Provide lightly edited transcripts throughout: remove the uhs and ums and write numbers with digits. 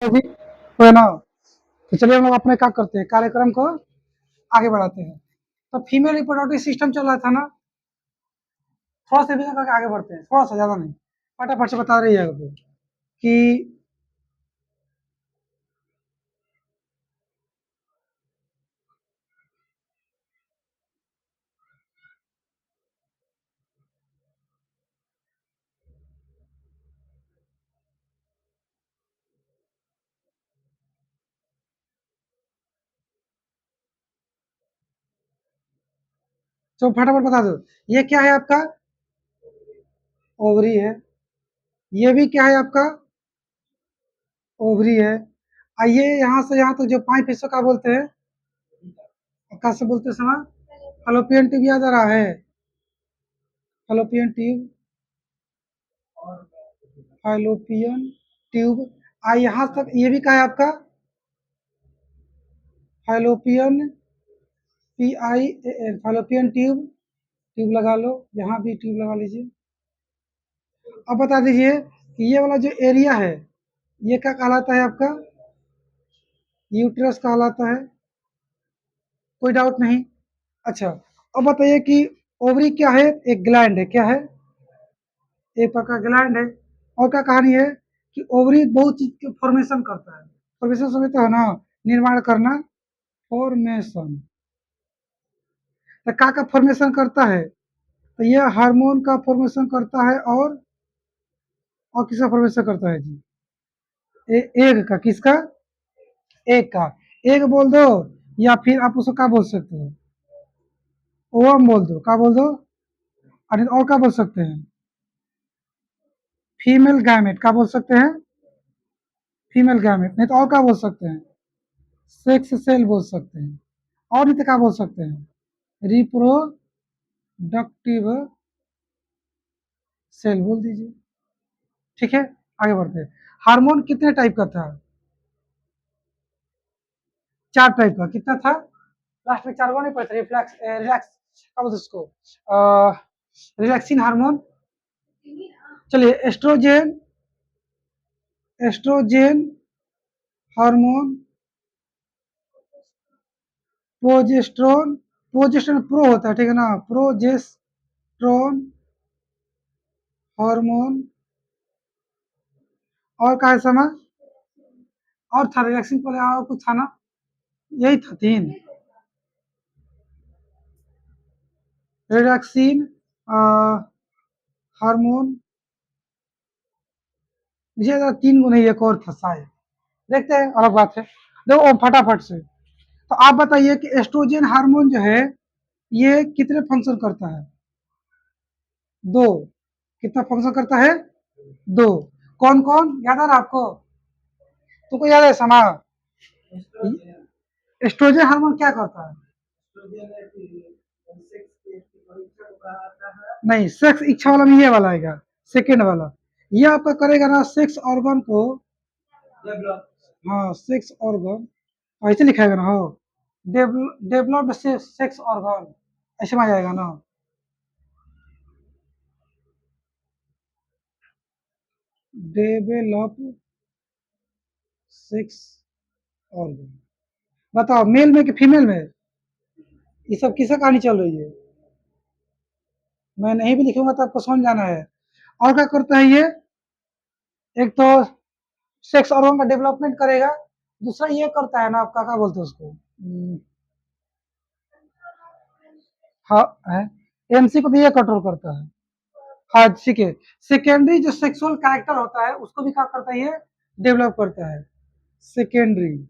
तो भी तो है ना। तो चलिए हम लोग अपने क्या करते हैं, कार्यक्रम को आगे बढ़ाते हैं। तो फीमेल रिप्रोडक्टिव सिस्टम चल रहा था ना, थोड़ा सा रिवीजन करके आगे बढ़ते हैं, थोड़ा सा ज्यादा नहीं, फटाफट से बता रही है कि तो फटाफट बता दो, ये क्या है आपका, ओवरी है। ये भी क्या है आपका, ओवरी है। आइए यहाँ से यहाँ तक जो 5 हिस्सों का बोलते हैं, कैसे बोलते हैं समा, फलोपियन ट्यूब याद आ रहा है, फलोपियन ट्यूब, फैलोपियन ट्यूब। यहाँ तक ये भी क्या है आपका, fallopian, P I A N, fallopian tube, tube लगा लो, यहाँ भी ट्यूब लगा लीजिए। अब बता दीजिए कि ये वाला जो एरिया है, ये क्या कहलाता है आपका, यूट्रस कहलाता है, कोई डाउट नहीं। अच्छा, अब बताइए कि ओवरी क्या है, एक ग्लैंड है, क्या है, एक प्रकार का ग्लैंड है। और क्या कहानी है कि ओवरी बहुत चीज के फॉर्मेशन करता है, फॉर्मेशन समझते हो ना, निर्माण करना, फॉर्मेशन। तो क्या का फॉर्मेशन करता है, तो ये हार्मोन का फॉर्मेशन करता है, और किसका फॉर्मेशन करता है जी, एग का, किसका, एग का। एग बोल दो, या फिर आप उसको क्या बोल सकते हो, ओवम बोल दो, क्या बोल दो, और क्या बोल सकते हैं, फीमेल गैमेट, क्या बोल सकते हैं, फीमेल गैमेट, नहीं तो और क्या बोल सकते हैं, सेक्स सेल बोल सकते हैं, और नहीं तो क्या बोल सकते हैं, रिप्रोडक्टिव सेल बोल दीजिए। ठीक है, आगे बढ़ते हैं। हार्मोन कितने टाइप का था, 4 टाइप का, कितना था, लास्ट में 4 को नहीं पढ़ते, रिफ्लैक्स रिलैक्स, क्या बोलते उसको, रिलैक्सिन हार्मोन। चलिए, estrogen, estrogen hormone, progesterone, progesterone pro होता है, ठीक है ना, प्रोजेस्ट्रॉन हार्मोन। और का है समा, और था रिलैक्सिन पहले, और कुछ था ना, यही था 3, रिलैक्सिन हार्मोन, मुझे लगा 3 को नहीं, एक और था शायद, देखते हैं, अलग बात है। देखो फटाफट से, तो आप बताइए कि एस्ट्रोजन हार्मोन जो है, ये कितने फंक्शन करता है, 2। कितना फंक्शन करता है, 2। कौन कौन याद आ रहा आपको, तुमको याद है समा, एस्ट्रोजन हार्मोन क्या करता है, नहीं, सेक्स इच्छा वाला में ये वाला आएगा, सेकेंड वाला, ये आपका करेगा ना सेक्स ऑर्गन को, हाँ सेक्स ऑर्गन, ऐसे लिखाएगा ना, हो डेवलप्ड सेक्स ऑर्गन, ऐसे में आ जाएगा ना, डेवलप सेक्स ऑर्गन। बताओ मेल में कि फीमेल में, ये सब किसका कहानी चल रही है, मैं नहीं भी लिखूंगा तो आपको समझ जाना है। और क्या करता है ये, एक तो सेक्स ऑर्गन का डेवलपमेंट करेगा, दूसरा ये करता है ना आपका, क्या बोलते हैं उसको, हाँ है, एमसी को भी ये कंट्रोल करता है। हाँ ठीक है, सेकेंडरी जो सेक्सुअल कैरेक्टर होता है उसको भी क्या करता है ये, डेवलप करता है, सेकेंडरी,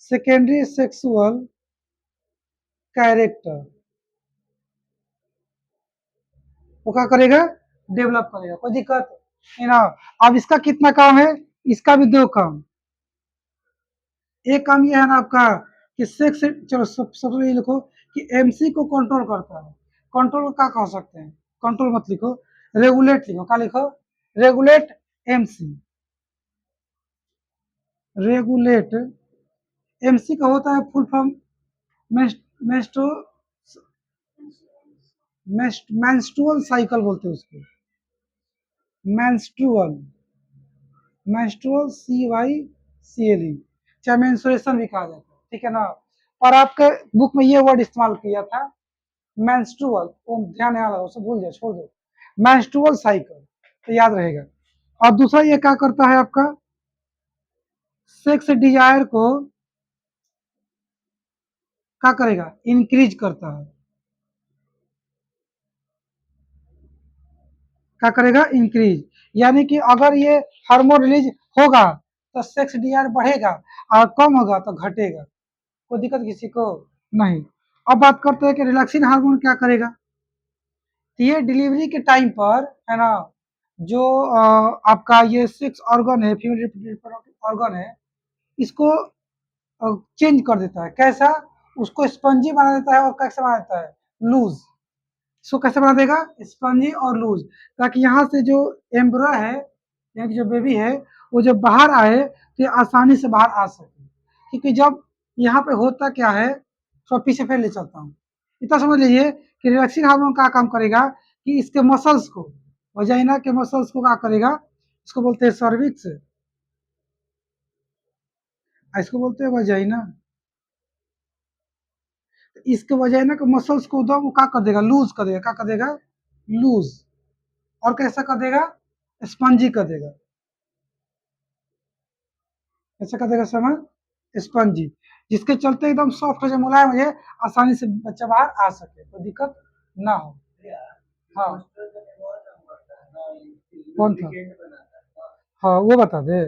सेकेंडरी सेक्सुअल कैरेक्टर, वो क्या करेगा, डेवलप करेगा, कोई दिक्कत नहीं ना। अब इसका कितना काम है, इसका भी 2 काम, एक काम ये है ना आपका कि सेक्स, चलो सबसे ये लिखो कि एमसी को कंट्रोल करता है, कंट्रोल क्या कह सकते हैं, कंट्रोल मत लिखो, रेगुलेट लिखो, क्या लिखो, रेगुलेट एमसी, रेगुलेट एमसी का होता है full form, maestro menstrual cycle बोलते हैं उसको, मेंस्ट्रुअल, मेंस्ट्रुअल CYCLE, चाहे मेंस्ट्रुएशन भी कहा जाता है, ठीक है ना। और आपके बुक में ये वर्ड इस्तेमाल किया था मेंस्ट्रुअल, वो ध्यान यहाँ लगाओ, उसे भूल जाओ, छोड़ दो, मेंस्ट्रुअल साइकिल, तो याद रहेगा। और दूसरा ये क्या करता है आपका, सेक्स डिजायर को क्या करेगा, इंक्रीज करता है, क्या करेगा, इंक्रीज। यानी कि अगर ये हार्मोन रिलीज होगा तो सेक्स डिजायर बढ़ेगा, और कम होगा तो घटेगा, कोई दिक्कत किसी को नहीं। अब बात करते हैं कि रिलैक्सिन हार्मोन क्या करेगा। तो ये डिलीवरी के टाइम पर, है ना, जो आपका ये सेक्स ऑर्गन है, फीमेल रिप्रोडक्टिव ऑर्गन है, इसको चेंज कर देता है। कैसा, उसको स्पंजी बना देता है, और कैसे बना देता है, लूज। इसको कैसे बना देगा, स्पंजी और लूज, ताकि यहाँ से जो एम्ब्रो है, यानी कि जो बेबी है, वो जब बाहर आए तो ये आसानी से बाहर आ सके। क्योंकि जब यहाँ पे होता क्या है, थोड़ा पीछे फिर ले चलता हूँ, इतना समझ लीजिए कि रिलैक्सिन हार्मोन का काम करेगा कि इसके मसल्स को, वजाइना के मसल्स को क्या करेगा, इसको बोलते हैं सर्विक्स, इसको बोलते हैं वजाइना। इसके वजाइना के मसल्स को दो, वो क्या कर देगा, लूज कर देगा, क्या कर देगा, लूज। और कैसा कर देगा, स्पंजी कर देगा, कैसा कर देगा समय, स्पंजी, जिसके चलते एकदम सॉफ्ट हो जाए, मुलायम हो जाए, आसानी से बच्चा बाहर आ सके, कोई दिक्कत ना हो। हाँ, कौन था, हाँ वो बता दे,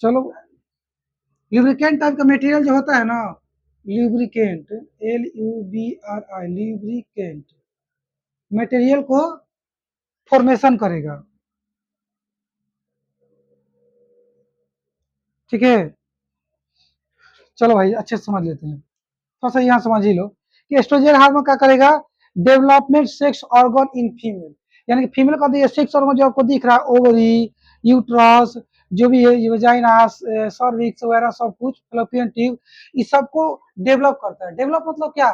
चलो। लुब्रिकेंट टाइप का मटेरियल जो होता है ना, लुब्रिकेंट, LUBRI, लुब्रिकेंट मटेरियल को फॉर्मेशन करेगा, ठीक है। चलो भाई अच्छे से समझ लेते हैं, थोड़ा सा यहाँ समझ ही लो कि एस्ट्रोजन हार्मोन क्या करेगा, development sex organ in female, यानी कि फीमेल का ये सेक्स ऑर्गन जो आपको दिख रहा है, ओवरी, यूट्रस, जो भी है, वजाइना, सर्विक्स वगैरह सब कुछ, फैलोपियन ट्यूब, इस सबको डेवलप करता है। डेवलप मतलब क्या,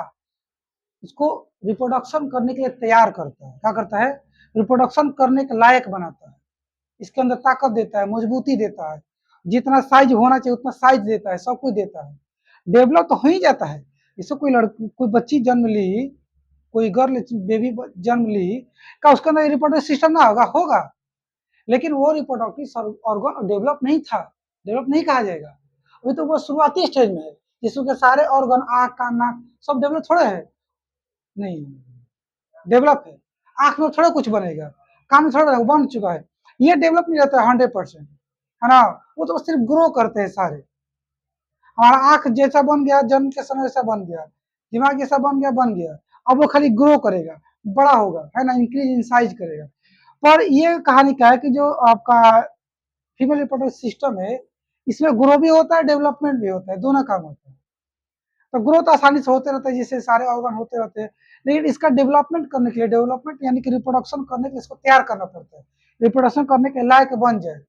इसको रिप्रोडक्शन करने के लिए तैयार करता है, क्या करता है, रिप्रोडक्शन करने के लायक बनाता है, इसके अंदर ताकत देता है, मजबूती देता है, जितना साइज होना चाहिए उतना साइज देता है, सब कुछ देता है। डेवलप तो हो ही जाता है, इससे कोई लड़की, कोई बच्ची जन्म ली, कोई गर्ल बेबी जन्म ली, क्या उसके अंदर रिप्रोडक्टिव सिस्टम ना होगा, होगा, लेकिन वो रिप्रोडक्टिव ऑर्गन डेवलप नहीं था, डेवलप नहीं कहा जाएगा, अभी तो वो शुरुआती स्टेज में है, जिसके सारे ऑर्गन, आँख, कान, नाक, सब डेवलप थोड़े है, नहीं, डेवलप है। आँख में थोड़ा कुछ बनेगा, कान में थोड़ा बन चुका है, ये डेवलप नहीं रहता है 100%, है ना, वो तो सिर्फ ग्रो करते हैं सारे। हमारा आँख जैसा बन गया, जन्म के समय जैसा बन गया, दिमाग जैसा बन गया, अब वो खाली ग्रो करेगा, बड़ा होगा, है ना, इंक्रीज इन साइज करेगा। पर ये कहानी क्या है कि जो आपका फीमेल रिप्रोडक्टिव सिस्टम है, इसमें ग्रो भी होता है, डेवलपमेंट भी होता है, दोनों काम होता है। तो ग्रोथ आसानी से होते रहता है, जिससे सारे ऑर्गन होते रहते हैं, लेकिन इसका डेवलपमेंट करने के लिए, डेवलपमेंट यानी कि रिप्रोडक्शन करने के लिए इसको तैयार करना पड़ता है, रिप्रोडक्शन करने के लायक बन जाए,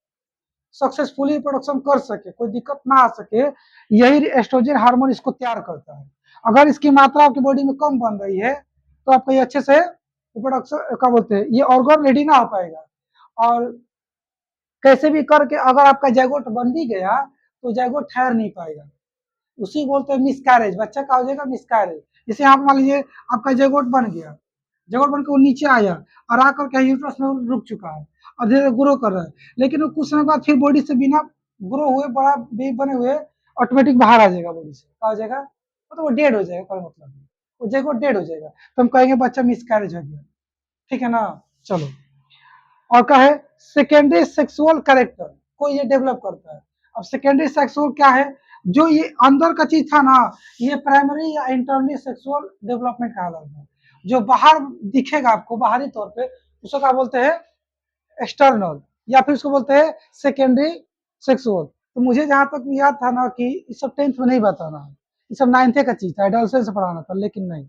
सक्सेसफुली रिप्रोडक्शन कर सके, कोई दिक्कत ना आ सके, यही एस्ट्रोजन हार्मोन इसको तैयार करता है। अगर इसकी मात्रा आपकी बॉडी में कम बन रही है तो आपका ये अच्छे से रिप्रोडक्शन, क्या बोलते हैं, ये ऑर्गन रेडी ना हो पाएगा, और कैसे भी करके अगर आपका जैगोट बन भी गया तो जैगोट ठहर नहीं पाएगा, उसी को बोलते हैं मिसकैरेज, बच्चा का हो जाएगा मिसकैरेज। जैसे आप मान लीजिए आपका जैगोट बन गया, जैगोट बन के वो नीचे आया, और आकर के यूट्रस में रुक चुका है, और धीरे ग्रो कर रहा है, लेकिन वो कुछ समय बाद फिर बॉडी से बिना ग्रो हुए, बड़ा बेबी बने हुए, ऑटोमेटिक बाहर आ जाएगा बॉडी से, क्या हो जाएगा, मतलब वो डेड हो जाएगा, कोई मतलब नहीं, वो जैगोट डेड हो जाएगा, तो हम कहेंगे बच्चा मिसकैरेज हो गया, ठीक है ना। चलो, और क्या है, सेकेंडरी सेक्सुअल कैरेक्टर को ये डेवलप करता है। अब सेकेंडरी सेक्सुअल क्या है, जो ये अंदर का चीज था ना, ये प्राइमरी या इंटरनली सेक्सुअल डेवलपमेंट कहा जाता है, जो बाहर दिखेगा आपको बाहरी तौर पे, उसको क्या बोलते हैं, एक्सटर्नल, या फिर उसको बोलते हैं सेकेंडरी सेक्सुअल। तो मुझे जहां तक याद था ना कि ये सब 10th में नहीं बताना है, ये सब 9th का चीज था, एडल्सन से पढ़ाना था, लेकिन नहीं,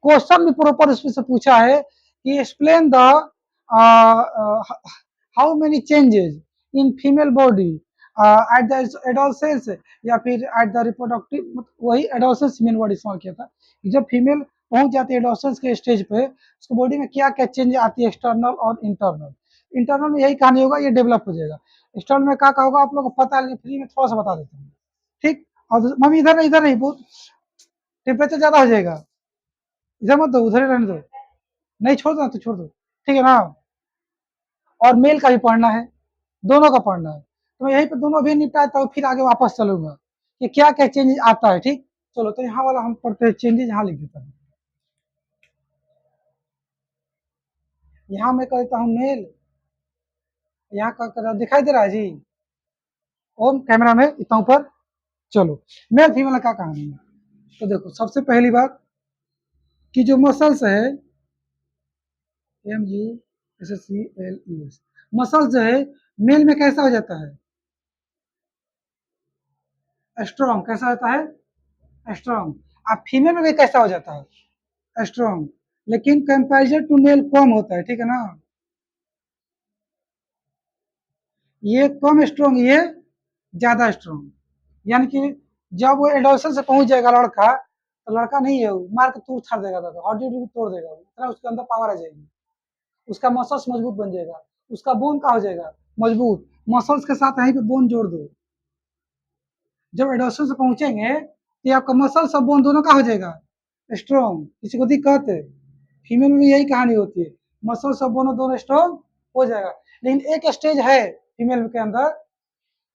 क्वेश्चन भी प्रॉपर इसमें से पूछा है कि explain the how many changes in female body at the adolescence, या फिर एट द रिप्रोडक्टिव, वही एडोलसेंस मेन वर्ड इस्तेमाल किया था, कि जब फीमेल पहुंच जाती है एडोलसेंस के स्टेज पे, उसको बॉडी में क्या क्या चेंज आती है, एक्सटर्नल और इंटरनल। इंटरनल में यही कहानी होगा, ये डेवलप हो जाएगा। एक्सटर्नल में क्या होगा आप लोग को पता है, लेकिन फ्री में थोड़ा सा बता देते हैं। ठीक। और मम्मी इधर नहीं, बहुत टेम्परेचर ज्यादा हो जाएगा, इधर मत दो, उधर ही रहने दो। नहीं छोड़ दो तो छोड़ दो, ठीक है ना। और मेल का भी पढ़ना है, दोनों का पढ़ना है। तो मैं यहीं पे दोनों भी निपटाता हूँ, फिर आगे वापस चलूंगा कि क्या क्या चेंजेस आता है। ठीक। चलो तो यहाँ वाला हम पढ़ते हैं, चेंजेस यहाँ लिख देता हूँ। यहाँ मैं कहता हूँ मेल, यहाँ का दिखाई दे रहा है जी। ओम कैमरा में इतना ऊपर। चलो, मेल फीमेल का कहानी है। तो देखो सबसे पहली बात कि जो मसल्स है, MUSCLES, मसल्स जो है मेल में कैसा हो जाता है, स्ट्रॉन्ग। कैसा होता है, स्ट्रॉन्ग। अब फीमेल में भी कैसा हो जाता है, स्ट्रॉन्ग। लेकिन कंपैरिजन टू मेल कम होता है, ठीक है ना। ये कम स्ट्रॉन्ग, ये ज्यादा स्ट्रॉन्ग। यानी कि जब वो एडोल्सन से पहुंच जाएगा लड़का, तो लड़का नहीं है वो, मार के तोड़ छाड़ देगा, हड्डी उड्डी भी तोड़ देगा, इतना उसके अंदर पावर आ जाएगी। उसका मसल्स मजबूत बन जाएगा, उसका बोन का हो जाएगा मजबूत। मसल्स के साथ यहीं पे बोन जोड़ दो। जब एडोल्सन से पहुंचेंगे तो ये आपका मसल सब बोन दोनों का हो जाएगा स्ट्रॉन्ग। किसी को दिक्कत है, फीमेल में यही कहानी होती है, मसल सब बोनों दोनों स्ट्रॉन्ग हो जाएगा। लेकिन एक स्टेज है फीमेल के अंदर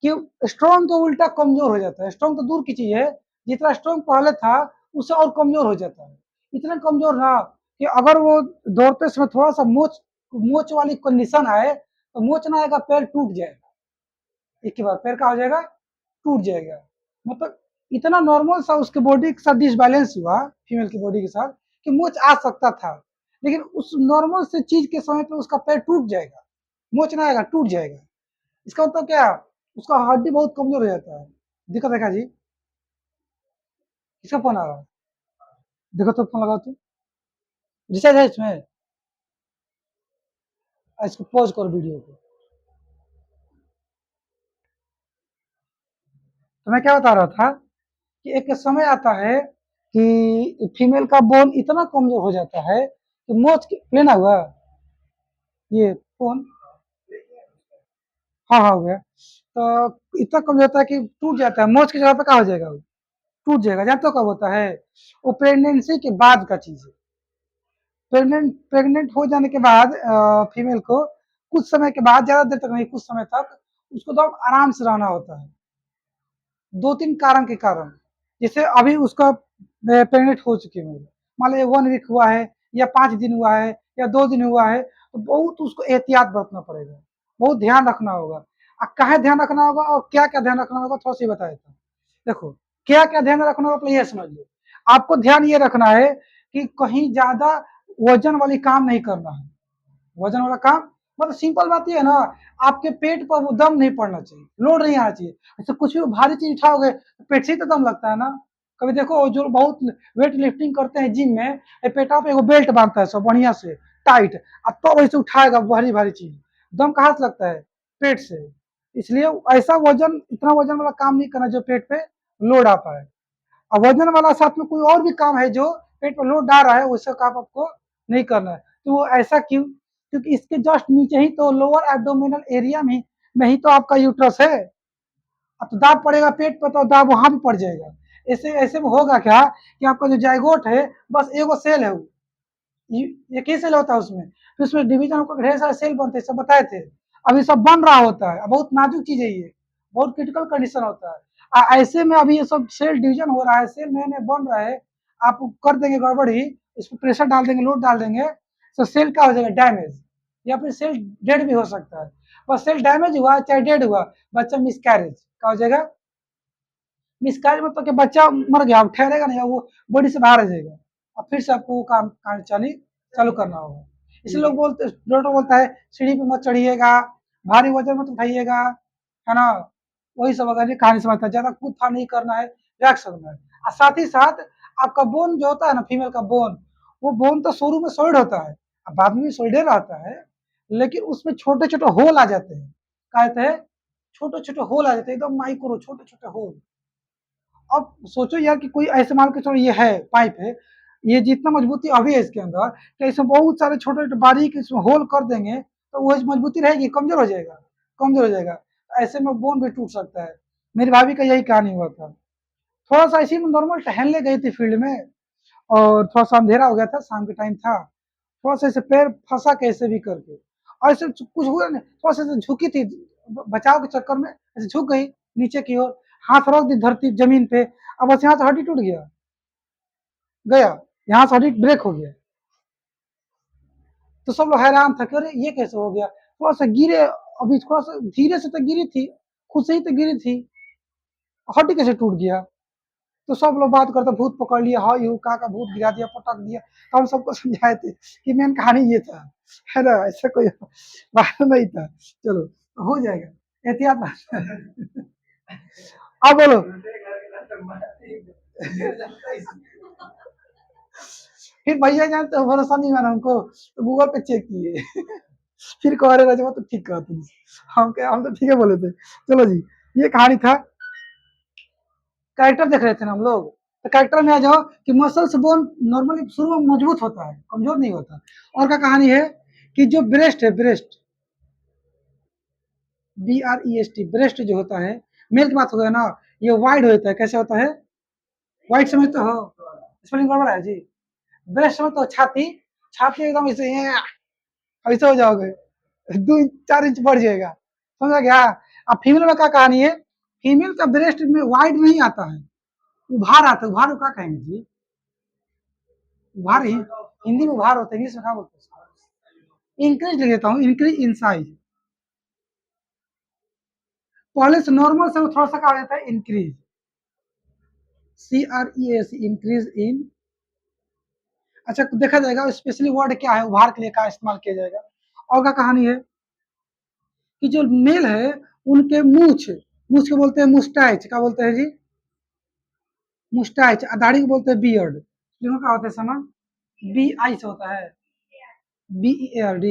कि स्ट्रॉन्ग तो उल्टा कमजोर हो जाता है। स्ट्रॉन्ग तो दूर की चीज है, जितना स्ट्रॉन्ग पहले था उससे और कमजोर हो जाता है। इतना कमजोर ना कि अगर वो दौड़ते समय थोड़ा सा मोच मोच वाली कंडीशन आए तो मोच ना आएगा, पैर टूट जाएगा। एक ही बार पैर का हो जाएगा, टूट जाएगा। मतलब इतना नॉर्मल सा उसके बॉडी के साथ डिसबैलेंस हुआ, फीमेल की बॉडी के साथ, कि मोच आ सकता था। लेकिन उस नॉर्मल से चीज के समय पे उसका पैर टूट जाएगा, मोच ना आएगा, टूट जाएगा। इसका मतलब क्या, उसका हड्डी बहुत कमजोर हो जाता है। दिक्कत है क्या जी। किसका फोन आ रहा है, देखो तो फोन लगाओ तो, रिचार्ज है इसमें। इसको पॉज करो वीडियो को। तो मैं क्या बता रहा था कि एक समय आता है कि फीमेल का बोन इतना कमजोर हो जाता है कि मोच लेना हुआ ये फोन। हाँ हाँ हो गया। तो इतना कमजोर होता है कि टूट जाता है, मोच की जगह पे क्या हो जाएगा वो, टूट जाएगा। जानते हो कब होता है, वो प्रेगनेंसी के बाद का चीज है। प्रेग्नेंट हो जाने के बाद फीमेल को कुछ समय के बाद, ज्यादा देर तक नहीं, कुछ समय तक उसको तो आराम से रहना होता है, दो तीन कारण के कारण। जैसे अभी उसका प्रेग्नेंट हो चुकी है, मान लीजिए 1 वीक हुआ है, या 5 दिन हुआ है, या 2 दिन हुआ है, तो बहुत उसको एहतियात बरतना पड़ेगा, बहुत ध्यान रखना होगा। कहाँ ध्यान रखना होगा और क्या क्या ध्यान रखना होगा, थोड़ा सा बता देता हूँ। देखो क्या क्या ध्यान रखना होगा, पहले ये समझ लो। आपको ध्यान ये रखना है कि कहीं ज्यादा वजन वाली काम नहीं करना है। वजन वाला काम मतलब सिंपल बात ये है ना, आपके पेट पर वो दम नहीं पड़ना चाहिए, लोड नहीं आना चाहिए। ऐसे कुछ भी भारी चीज उठाओगे तो पेट से ही तो दम लगता है ना। कभी देखो जो बहुत वेट लिफ्टिंग करते हैं जिम में, पेटा पे एगो बेल्ट बांधता है सब बढ़िया से टाइट, अब तो वैसे उठाएगा भारी भारी चीज, दम कहाँ से लगता है, पेट से। इसलिए ऐसा वजन, इतना वजन वाला काम नहीं करना जो पेट पे लोड आ पाए। और वजन वाला साथ में कोई और भी काम है जो पेट पर लोड डाल रहा है, वैसा काम आपको नहीं करना है। तो वो ऐसा क्यों, क्योंकि इसके जस्ट नीचे ही तो लोअर एब्डोमिनल एरिया में ही तो आपका यूट्रस है। अब तो दाब पड़ेगा पेट पर तो दाब वहां भी पड़ जाएगा। ऐसे ऐसे में होगा क्या कि आपका जो जाइगोट है बस एगो सेल है वो, एक ही सेल होता है उसमें, फिर उसमें डिवीजन होकर ढेर सारे सेल बनते हैं, सब बताए थे। अभी सब बन रहा होता है, बहुत नाजुक चीज है ये, बहुत क्रिटिकल कंडीशन होता है। ऐसे में अभी ये सब सेल डिवीजन हो रहा है, सेल नए नए बन रहा है, आप कर देंगे गड़बड़ी, इस पर प्रेशर डाल देंगे, लोड डाल देंगे, तो सेल क्या हो जाएगा, डैमेज, या फिर सेल डेड भी हो सकता है। बस सेल डैमेज हुआ चाहे डेड हुआ, बच्चा मिसकैरेज क्या हो जाएगा, मिसकैरेज मतलब कि बच्चा मर गया, अब ठहरेगा नहीं, वो बॉडी से बाहर आ जाएगा। अब फिर से आपको काम चाली चालू करना होगा। इसलिए लोग बोलते, डॉक्टर बोलता है सीढ़ी पे मत चढ़िएगा, भारी वजन मत उठाइएगा, है ना। वही सब अगर ये कहानी समझता है, ज्यादा कूद फाड़ नहीं करना है, रिलैक्स करना है। और साथ ही साथ आपका बोन जो होता है ना, फीमेल का बोन, वो बोन तो शुरू में सॉलिड होता है, अब बाद में भी सॉलिड रहता है, लेकिन उसमें छोटे छोटे होल आ जाते हैं। कहते हैं छोटे छोटे होल आ जाते हैं, एकदम माइक्रो छोटे छोटे होल। अब सोचो यार कि कोई ऐसे मान के चलो ये है पाइप है, ये जितना मजबूती अभी है इसके अंदर, कि इसमें बहुत सारे छोटे छोटे बारीक इसमें होल कर देंगे तो वो मजबूती रहेगी, कमजोर हो जाएगा, कमजोर हो जाएगा। ऐसे में बोन भी टूट सकता है। मेरी भाभी का यही कहानी हुआ था। थोड़ा सा ऐसे में नॉर्मल टहलने गई थी फील्ड में, और थोड़ा सा अंधेरा हो गया था, शाम के टाइम था। थोड़ा सा ऐसे पैर फंसा कैसे भी करके, और ऐसे कुछ हुआ नहीं, थोड़ा सा ऐसे झुकी थी, बचाव के चक्कर में ऐसे झुक गई नीचे की ओर, हाथ रख दी धरती जमीन पे, अब बस यहाँ से हड्डी टूट गया, गया, यहाँ से हड्डी ब्रेक हो गया। तो सब लोग हैरान था कि अरे ये कैसे हो गया, थोड़ा सा गिरे, अभी थोड़ा सा धीरे से तो गिरी थी, खुद से ही तो गिरी थी, हड्डी कैसे टूट गया। तो सब लोग बात करते, भूत पकड़ लिया, हाँ यू का भूत गिरा दिया, पटक दिया। तो हम सबको समझाए थे कि मेन कहानी ये था, है ना, ऐसा कोई बात नहीं था। चलो, हो जाएगा, एहतियात बात। अब बोलो। फिर भैया जानते हो, भरोसा नहीं माना हमको, तो गूगल पे चेक किए। फिर कह रहे राजा तो ठीक कहा तुम, हम तो ठीक है बोले थे। चलो जी, ये कहानी था। कैरेक्टर देख रहे थे ना हम लोग, तो कैरेक्टर में आ जाओ कि मसल्स बोन नॉर्मली शुरू में मजबूत होता है, कमजोर नहीं होता। और क्या कहानी है कि जो ब्रेस्ट है, ब्रेस्ट, BREST, ब्रेस्ट जो होता है, मेल की बात हो गया ना, ये वाइड होता है, कैसे होता है, वाइड समझते हो, स्पेलिंग गड़बड़ है जी। ब्रेस्ट समझते हो, छाती, छाती एकदम ऐसे ऐसे हो जाओगे, 2-4 इंच बढ़ जाएगा, समझा गया। अब फीमेल में क्या कहानी है, फीमेल का ब्रेस्ट में वाइड नहीं आता है, उभार आता है, उभार को क्या कहेंगे जी, उभार ही हिंदी में उभार होता है, इंग्लिश में क्या बोलते हैं, इंक्रीज ले लेता हूँ, इंक्रीज इन साइज। पहले से नॉर्मल से वो थोड़ा सा क्या जाता है, इंक्रीज, CREAS, इंक्रीज इन। अच्छा, देखा जाएगा स्पेशली वर्ड क्या है उभार के लिए क्या इस्तेमाल किया जाएगा। और क्या कहानी है कि जो मेल है, उनके मूछ, मूछ को बोलते हैं मुस्टाइच, क्या बोलते हैं जी, मुस्टाइच। दाढ़ी को बोलते हैं बियर्ड। तीनों क्या होता है समा, BI से होता है, BEARD।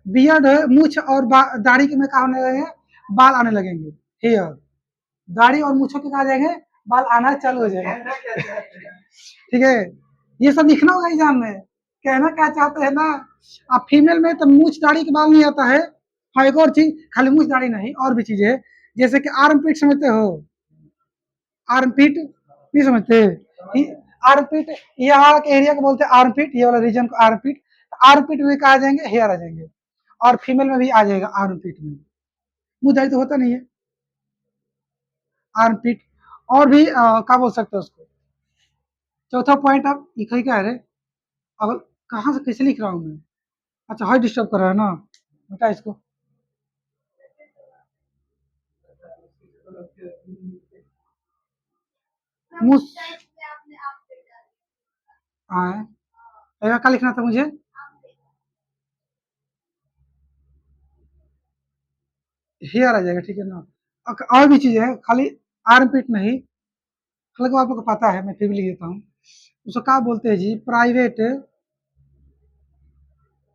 बियर्ड है मूछ, और दाढ़ी के में क्या होने लगेंगे, बाल आने लगेंगे, हेयर। दाढ़ी और मूछों के कहा जाएंगे, बाल आना चालू हो जाएगा। ठीक है, ये सब लिखना होगा एग्जाम में, कहना क्या चाहते हैं ना। आप फीमेल में तो मूछ दाढ़ी के बाल नहीं आता है। हाँ, एक और चीज, खाली मूछ दाढ़ी नहीं, और भी चीजें है, जैसे कि आर्म पिट समझते हो, आर्म पिट नहीं समझते, आर्म पिट, यहाँ के एरिया को बोलते हैं आर्म पिट, ये वाला रीजन को आर्म पिट। आर्म पिट में कहा जाएंगे, हेयर आ जाएंगे, और फीमेल में भी आ जाएगा आर्म पिट में, मुंह दाढ़ी तो होता नहीं है, आर्म पिट। और भी क्या बोल सकते हो उसको। चौथा पॉइंट आप लिखा ही क्या है रे, अगर कहाँ से कैसे लिख रहा हूँ मैं, अच्छा हाई डिस्टर्ब कर रहा है ना, बता इसको। मुझ हाँ, क्या लिखना था मुझे, हेयर आ जाएगा, ठीक है ना। और भी चीजें हैं, खाली आर्म पिट नहीं, हालांकि आप लोग को पता है, मैं फिर भी लिख देता हूँ। उसको क्या बोलते हैं जी, प्राइवेट,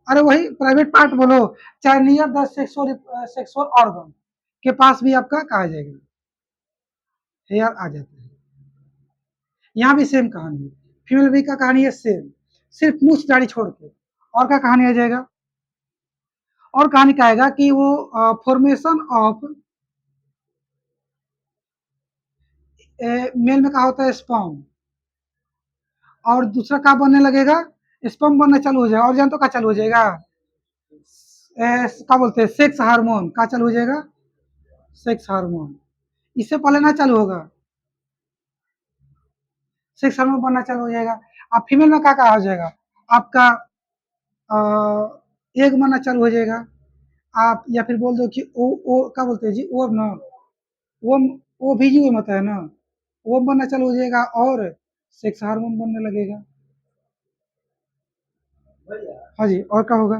अरे वही प्राइवेट पार्ट बोलो, चाहे near the sexual, sexual organ के पास भी आपका कहा जाएगा, हेयर आ जाता है। यहाँ भी सेम कहानी है, फीमेल भी का कहानी है सेम, सिर्फ मूछ दाढ़ी छोड़ के। और क्या कहानी आ जाएगा, और कहानी क्या आएगा कि वो फॉर्मेशन ऑफ, मेल में क्या होता है, स्पर्म, और दूसरा क्या बनने लगेगा, स्पर्म बनना चालू हो जाएगा, और जान तो क्या चालू हो जाएगा, क्या बोलते हैं, सेक्स हार्मोन क्या चालू हो जाएगा, सेक्स हार्मोन। इससे पहले ना चालू होगा, सेक्स हार्मोन बनना चालू हो जाएगा। अब फीमेल में क्या क्या हो जाएगा, आपका एग बनना चालू हो जाएगा। आप या फिर बोल दो कि ओ क्या बोलते हैं जी, वो ना, वो वो भी जी मत है ना, वो बनना चालू हो जाएगा, और सेक्स हार्मोन बनने लगेगा। हाँ जी, और क्या होगा,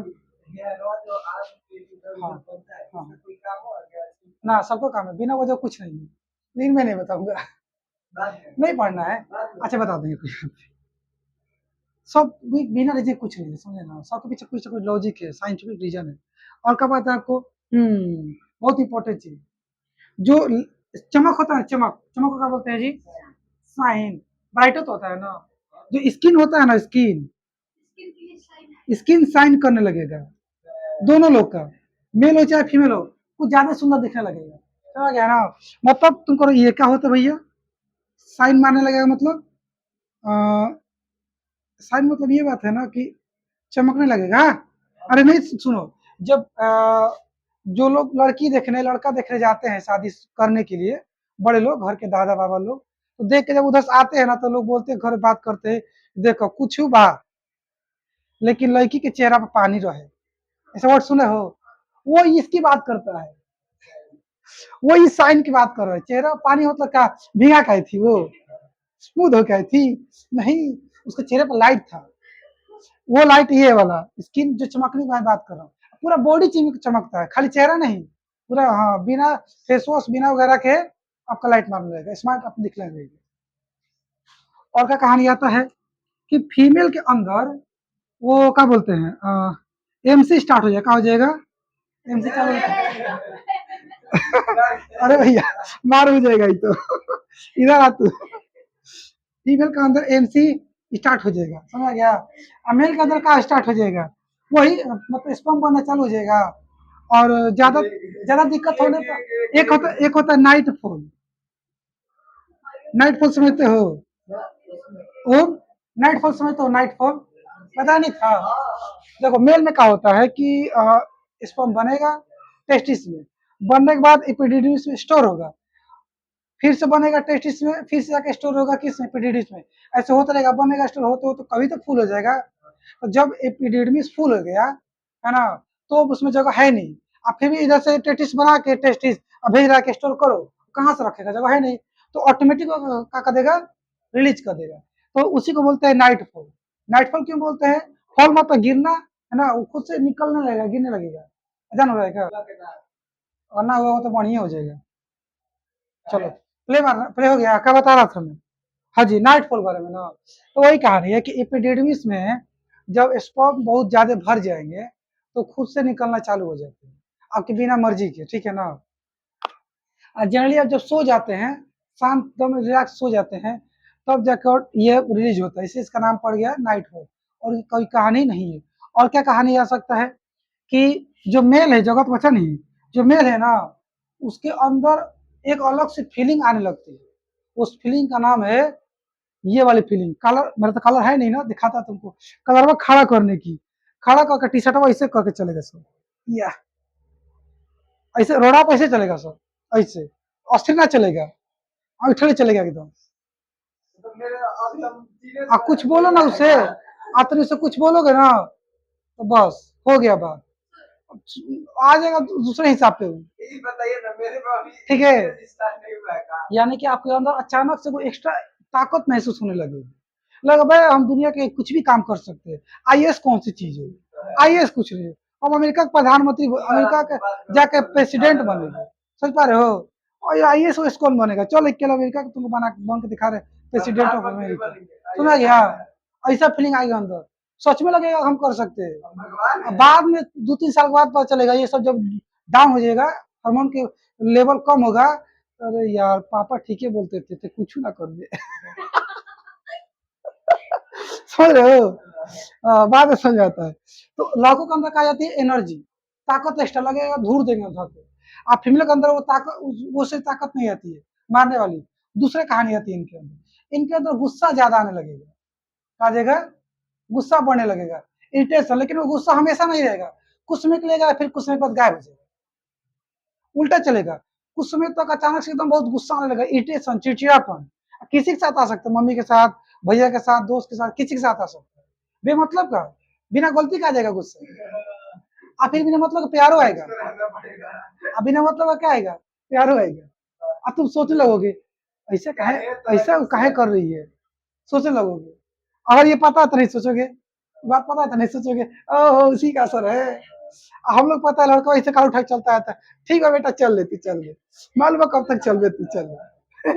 हाँ हाँ, ना सबको काम है, बिना वजह कुछ नहीं है, लेकिन मैं नहीं बताऊंगा, नहीं पढ़ना है। अच्छा बता देंगे कुछ, सब बिना रीजन कुछ नहीं है, समझे ना, सबके पीछे कुछ ना कुछ लॉजिक है, साइंटिफिक रीजन है। और क्या बात है आपको, बहुत इंपॉर्टेंट चीज, जो चमक होता है, चमक, चमक को क्या बोलते हैं जी, साइन, ब्राइटर तो होता है ना, जो स्किन होता है ना, स्किन, स्किन साइन करने लगेगा, दोनों लोग का, मेल हो चाहे फीमेल हो, कुछ ज्यादा सुंदर दिखने लगेगा। समझ गया ना? मतलब तुमको ये क्या होता है भैया, साइन मारने लगेगा, मतलब साइन मतलब ये बात है ना कि चमकने लगेगा। अरे नहीं, सुनो, जब जो लोग लड़की देखने लड़का देखने जाते हैं शादी करने के लिए, बड़े लोग घर के दादा बाबा लोग, तो देख के जब उधर से आते हैं ना, तो लोग बोलते हैं, घर बात करते हैं, देखो कुछ बा लेकिन लड़की के चेहरा पर पानी रहे, ऐसा वर्ड सुने हो? वो इसकी बात करता है, वो इस साइन की बात कर रहा है। चेहरा पर पानी मतलब क्या, भीगा क्या थी वो, स्मूथ हो गई थी? नहीं, उसके चेहरे पर लाइट था, वो लाइट ये वाला स्किन जो चमकने की मैं बात कर रहा हूँ, पूरा बॉडी चमकता है, खाली चेहरा नहीं, पूरा। हाँ, बिना फेस वॉश बिना वगैरह के आपका लाइट मारने लगेगा, स्मार्ट आप दिखने लगेगा। और क्या कहानी आता है कि फीमेल के अंदर वो क्या बोलते हैं, एमसी स्टार्ट हो जाएगा, क्या हो जाएगा, एमसी क्या बोलते हैं? अरे भैया, मार हो जाएगा ये तो। इधर आ तू। फीमेल के अंदर एमसी स्टार्ट हो जाएगा, समझ गया? और मेल के अंदर का स्टार्ट हो जाएगा, वही मतलब स्पर्म बनना चालू हो जाएगा। और ज्यादा ज्यादा दिक्कत होने पर एक होता है नाइट फॉल। नाइट फॉल समझते हो? वो नाइट फॉल समझते हो? नाइट फॉल पता नहीं था? देखो, मेल में क्या होता है कि स्पर्म बनेगा टेस्टिस में, बनने के बाद एपिडिडिमिस में स्टोर होगा, फिर से बनेगा टेस्टिस में, फिर से जाके स्टोर होगा किस में, एपिडिडिमिस में। ऐसे होता रहेगा, बनेगा स्टोर होते होते कभी तो फुल हो जाएगा। तो जब एपिडिडिमिस फुल हो गया है ना, तो उसमें जगह है नहीं, अब फिर भी इधर से टेस्टिस बना के टेस्टिस अब भेज रहा के स्टोर करो, कहाँ से रखेगा, जगह है नहीं, तो ऑटोमेटिक क्या कर देगा, रिलीज कर देगा। तो उसी को बोलते हैं नाइट फॉल। नाइट फॉल क्यों बोलते हैं? फॉल मतलब गिरना है ना, वो खुद से निकलने लगेगा, गिरने लगेगा, जान हो रहेगा, वरना हुआ तो बढ़िया हो जाएगा। चलो, प्ले मारना, प्ले हो गया, क्या बता रहा था मैं? हाँ जी, नाइटफॉल बारे में ना, तो वही कहानी है कि एपिडिडमिस में जब स्पर्म बहुत ज्यादा भर जाएंगे, तो खुद से निकलना चालू हो जाते हैं, आपकी बिना मर्जी के, ठीक है ना? और जनरली आप जब सो जाते हैं, शांत दम रिलैक्स सो जाते हैं, तब जाकर ये रिलीज होता है, इसलिए इसका नाम पड़ गया नाइटफॉल। और कोई कहानी नहीं है। और क्या कहानी आ सकता है कि जो मेल है, जगत वचन ही, जो मेल है ना, उसके अंदर एक अलग से फीलिंग आने लगती है। उस फीलिंग का नाम है, ये वाली फीलिंग, कलर, मेरा तो कलर है नहीं ना, दिखाता तुमको, कलर खड़ा करने की, खड़ा करके टी शर्ट ऐसे करके चलेगा सब, या ऐसे रोड़ा पे ऐसे चलेगा सब, ऐसे अस्थिर ना चलेगा, ऐठले चलेगा एकदम। आप कुछ बोलो ना उसे, आप तो उसे कुछ बोलोगे ना, तो बस हो गया बात, आ जाएगा दूसरे हिसाब पे वो। ठीक है, यानी कि आपके अंदर अचानक से कोई एक्स्ट्रा ताकत महसूस होने लगेगी, लगा भाई हम दुनिया के कुछ भी काम कर सकते हैं। आईएएस कौन सी चीज है? आईएएस कुछ नहीं, हम अमेरिका का प्रधानमंत्री, अमेरिका के जाके प्रेसिडेंट बनेंगे, समझ पा रहे हो? और आईएएस ओएस कौन बनेगा? चलो अकेला अमेरिका का तुमको बन के दिखा रहे, प्रेसिडेंट ऑफ अमेरिका, सुना गया? ऐसा फीलिंग आएगा अंदर, सच में लगेगा हम कर सकते हैं। बाद में 2-3 साल बाद पता चलेगा, ये सब जब डाउन हो जाएगा, हार्मोन के लेवल कम होगा, अरे यार पापा ठीक है बोलते थे कुछ ना कर दे। समझ रहे हो? बाद में समझ आता है। तो लड़कों के अंदर कहा जाती है एनर्जी, ताकत एक्स्ट्रा लगेगा, धूर देंगे उधर पे। आप फीमेल के अंदर वो ताकत, वो से ताकत नहीं आती है मारने वाली। दूसरे कहानी आती है इनके अंदर गुस्सा ज्यादा आने लगेगा, आ जाएगा, गुस्सा बढ़ने लगेगा, इरिटेशन, लेकिन वो गुस्सा हमेशा नहीं रहेगा, कुछ समय के लिए, फिर कुछ समय बाद गायब हो जाएगा, उल्टा चलेगा। कुछ समय तक अचानक से एकदम बहुत गुस्सा आने लगा, इरिटेशन, चिड़चिड़ापन, किसी के साथ आ सकता है, मम्मी के साथ, भैया के साथ, दोस्त के साथ, किसी के साथ आ सकता है, बेमतलब का, बिना गलती का आ जाएगा गुस्सा। और फिर बिना मतलब का प्यारो आएगा, अब बिना मतलब का क्या आएगा, प्यारो आएगा। अब तुम सोचने लगोगे, ऐसा काहे, ऐसा काहे कर रही है, सोचने लगोगे। अगर ये पता तो नहीं सोचोगे, बात पता है तो नहीं सोचोगे, ओह उसी का असर है। हम लोग पता है लड़का ऐसे काल उठा के चलता है, ठीक है बेटा चल लेती, चल ले, मालूम है कब तक चल लेती, चल ले।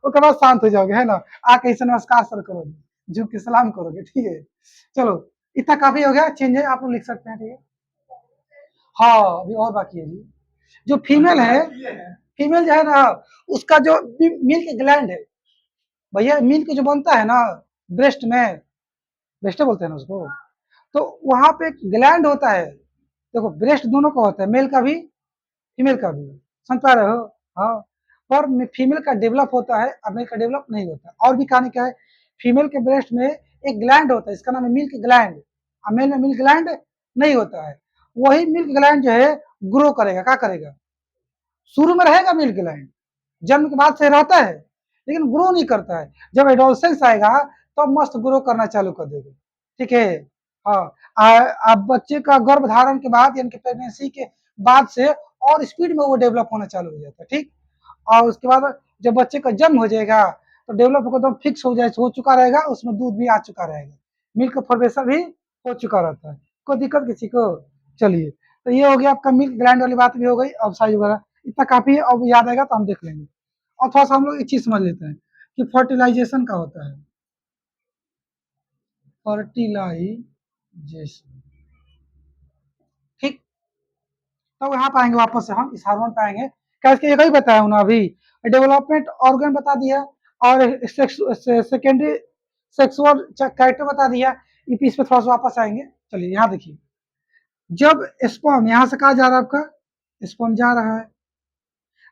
उसके बाद शांत हो जाओगे, है ना, आके ऐसे नमस्कार सर करोगे, झुक के सलाम करोगे, ठीक है। चलो, इतना काफी हो गया, चेंज है, आप लोग लिख सकते हैं, ठीक है। हाँ, अभी और बाकी है जी। जो फीमेल है, फीमेल जो है ना, उसका जो मिल्क ग्लैंड है, भैया मिल्क जो बनता है ना ब्रेस्ट में, ब्रेस्ट बोलते हैं ना उसको, तो वहां पे एक ग्लैंड होता है, देखो ब्रेस्ट दोनों का होता है, मेल का भी फीमेल का भी, समझ पा रहे हो? हाँ, पर फीमेल का डेवलप होता है और मेल का डेवलप नहीं होता है। और भी कहानी क्या है, फीमेल के ब्रेस्ट में एक ग्लैंड होता है, इसका नाम है मिल्क ग्लैंड, और मेल में मिल्क ग्लैंड नहीं होता है। वही मिल्क ग्लैंड जो है ग्रो करेगा, क्या करेगा, शुरू में रहेगा मिल्क ग्लैंड, जन्म के बाद से रहता है, लेकिन ग्रो नहीं करता है। जब एडोलसेंस आएगा तो मस्त ग्रो करना चालू कर देगा, ठीक है। हाँ, अब बच्चे का गर्भ धारण के बाद यानी कि प्रेगनेंसी के बाद से और स्पीड में वो डेवलप होना चालू हो जाता है, ठीक। और उसके बाद जब बच्चे का जन्म हो जाएगा तो डेवलप होकर एकदम फिक्स हो जाए, हो चुका रहेगा, उसमें दूध भी आ चुका रहेगा, मिल्क फॉर्मेशन भी हो चुका रहता है, कोई दिक्कत किसी को। चलिए, तो ये हो गया आपका मिल्क ग्लैंड वाली बात भी हो गई, अब साइज वगैरह इतना काफी है, अब याद आएगा तो हम देख लेंगे। और थोड़ा सा हम लोग एक चीज समझ लेते हैं कि फर्टिलाइजेशन का होता है, फर्टिलाइजेशन, ठीक। तो यहाँ पाएंगे वापस से हम इस हार्मोन पाएंगे, क्या इसके एक ही बताया हूँ ना अभी, डेवलपमेंट ऑर्गन बता दिया और सेकेंडरी सेक्सुअल कैरेक्टर बता दिया, इस पे थोड़ा सा वापस आएंगे। चलिए यहाँ देखिए, जब स्पर्म यहाँ से कहा जा रहा है, आपका स्पर्म जा रहा है,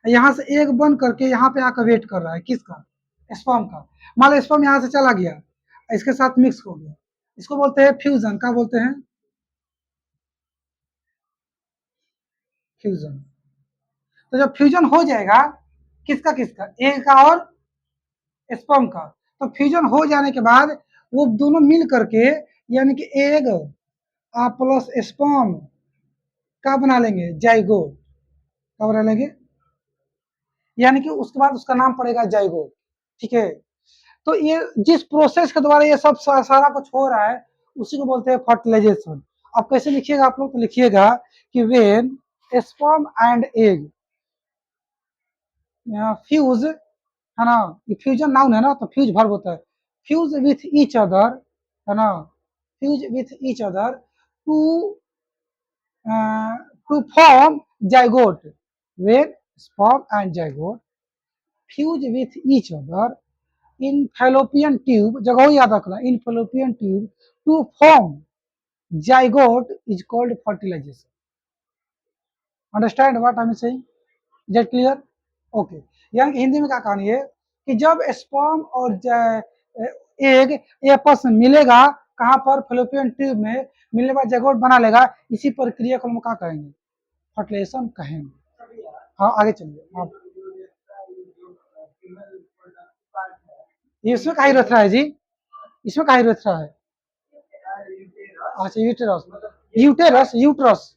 यहाँ से एक बन करके यहाँ पे आकर वेट कर रहा है, किसका, स्पर्म का। मान लो स्पर्म यहाँ से चला गया, इसके साथ मिक्स हो गया, इसको बोलते हैं फ्यूजन, क्या बोलते हैं, फ्यूजन। तो जब फ्यूजन हो जाएगा, किसका किसका, एग का और स्पर्म का, तो फ्यूजन हो जाने के बाद वो दोनों मिल करके यानी कि एग प्लस स्पर्म का बना लेंगे, जाइगोट, क्या बना लेंगे, यानी कि उसके बाद उसका नाम पड़ेगा जाइगोट, ठीक है। तो ये जिस प्रोसेस के द्वारा ये सब सारा कुछ हो रहा है उसी को बोलते हैं फर्टिलाइजेशन। अब कैसे लिखिएगा आप लोग, तो लिखिएगा कि when sperm and egg fuse, है ना, ये फ्यूजन नाउन है ना, तो फ्यूज वर्ब होता है, फ्यूज विथ ईच अदर, है ना, fuse with each other to to form zygote, when sperm and zygote fuse with each other in fallopian tube, जगह याद रखना, in fallopian tube to form zygote is called fertilization. Understand what I am saying, is that clear? Okay. यानी हिंदी में क्या कहानी है कि जब स्पर्म और एग आपस में मिलेगा, कहाँ पर, फैलोपियन ट्यूब में, मिलने के बाद जाइगोट बना लेगा, इसी प्रक्रिया को हम क्या कहेंगे, फर्टिलाइजेशन कहेंगे। हाँ आगे चलिए आप, ये इसमें का ही रथ रहा है जी, इसमें का ही रथ रहा है, अच्छा यूटेरस, यूटेरस यूट्रस,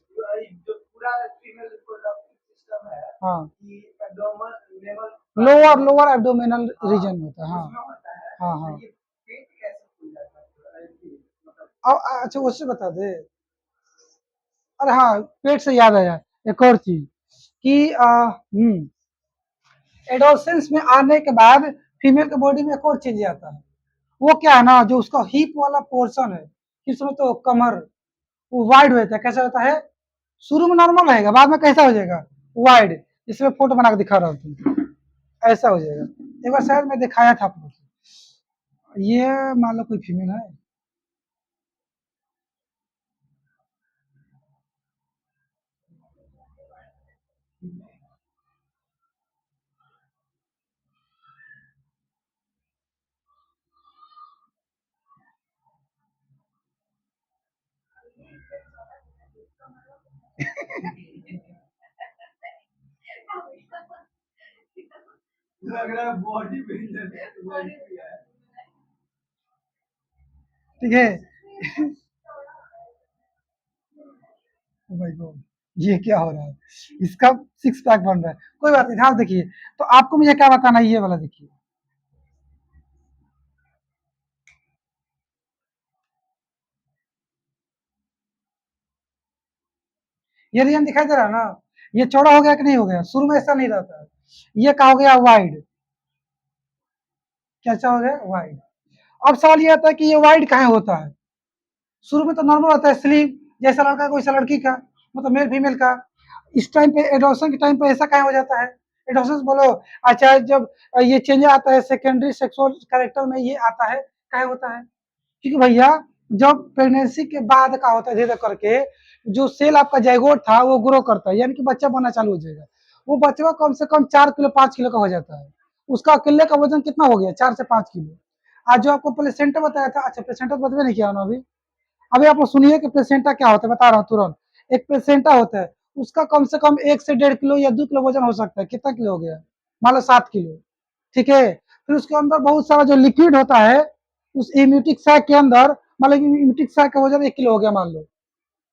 हाँ, लोअर लोअर एब्डोमिनल रीजन होता है, हाँ हाँ हाँ। अब अच्छा उससे बता दे, अरे हाँ पेट से याद आया एक और चीज कि एडोसेंस में आने के बाद फीमेल के बॉडी में एक और चीज आता है, वो क्या है ना, जो उसका हिप वाला पोर्शन है, किसमें तो कमर, वो वाइड होता है, कैसा होता है, शुरू में नॉर्मल रहेगा, बाद में कैसा हो जाएगा, वाइड, इसमें फोटो बना के दिखा रहा हूँ तुमको, ऐसा हो जाएगा। एक बार शायद मैं दिखाया था आप लोग को। ये मान लो कोई फीमेल है, ठीक है। ओ माय गॉड, ये क्या हो रहा है, इसका सिक्स पैक बन रहा है, कोई बात नहीं, ध्यान देखिए। तो आपको मुझे क्या बताना है, ये वाला देखिए, ये रीजन दिखाई दे रहा है ना, ये चौड़ा हो गया कि नहीं हो गया, शुरू में ऐसा नहीं रहता है, ये क्या हो गया, वाइड, कैसा हो गया, वाइड। अब सवाल ये आता है कि ये वाइड कहाँ होता है, शुरू में तो नॉर्मल होता है, स्लीप जैसा लड़का कोई सा लड़की का, मतलब मेल फीमेल का, इस टाइम पे एडोशन के टाइम पे ऐसा कहाँ हो जाता है, एडोशन बोलो, अच्छा जब ये चेंज आता है सेकेंडरी सेक्सुअल कैरेक्टर में, ये आता है, कहाँ होता है, क्योंकि भैया जब प्रेगनेंसी के बाद का होता है धीरे करके, जो सेल आपका जाइगोट था वो ग्रो करता है, यानी कि बच्चा बनना चालू हो जाएगा। वो बच्चा कम से कम 4 किलो 5 किलो का हो जाता है। उसका अकेले का वजन कितना हो गया? 4 से 5 किलो। आज जो आपको प्लेसेंटा बताया था, अच्छा प्लेसेंटा बतबे नहीं किया ना अभी। अभी आप लोग सुनिए कि प्लेसेंटा क्या होता है, बता रहा हूँ तुरंत। एक प्लेसेंटा होता है, उसका कम से कम 1 से 1.5 किलो या 2 किलो वजन हो सकता है। कितना किलो हो गया? मान लो 7 किलो। ठीक है, फिर उसके अंदर बहुत सारा जो लिक्विड होता है, उस इम्यूटिक सैक के अंदर, मतलब इम्यूटिक सैक का वजन 1 किलो हो गया मान लो।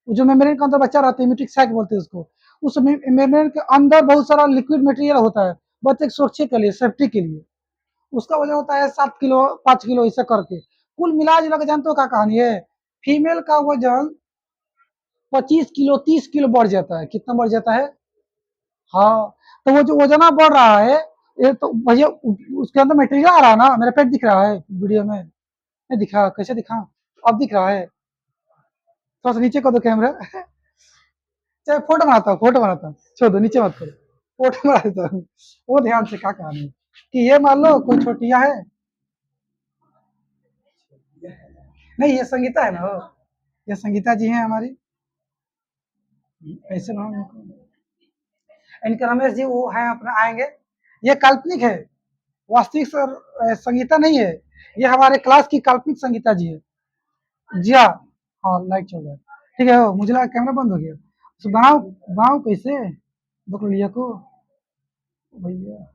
जो मेम्ब्रेन के अंदर बच्चा रहता है, इम्यूटिक सैक बोलते हैं उसको। उस मेम्ब्रेन के अंदर बहुत सारा लिक्विड मटेरियल होता है बच्चे की सुरक्षा के लिए, सेफ्टी के लिए। उसका वजन होता है 7 किलो 5 किलो ऐसा करके। कुल मिला जुला के जानते हो क्या कहानी है? फीमेल का वजन 25 किलो 30 किलो बढ़ जाता है। कितना बढ़ जाता है? हाँ। तो वो जो वजना बढ़ रहा है, ये तो भैया उसके अंदर मटेरियल आ रहा है ना, मेरा पेट दिख रहा है वीडियो में? नहीं दिख रहा, कैसे दिखा? अब दिख रहा है? थोड़ा सा नीचे कर दो कैमरा। चाहे फोटो बनाता हूँ, फोटो बनाता हूँ, छोड़ दो नीचे मत करो। फोटो बना देता हूँ। वो ध्यान से क्या कहानी कि ये मान लो कोई छोटिया है। नहीं, ये संगीता है ना वो, ये संगीता जी हैं हमारी। ऐसे नाम इनका रमेश जी वो है अपना, आएंगे। ये काल्पनिक है, वास्तविक संगीता नहीं है। ये हमारे क्लास की काल्पनिक संगीता जी है। जी हाँ। हाँ लाइट चल रहा है। ठीक है, हो मुझे लगा कैमरा बंद हो गया। तो बनाओ, बनाओ कैसे पकड़ लिया को भैया?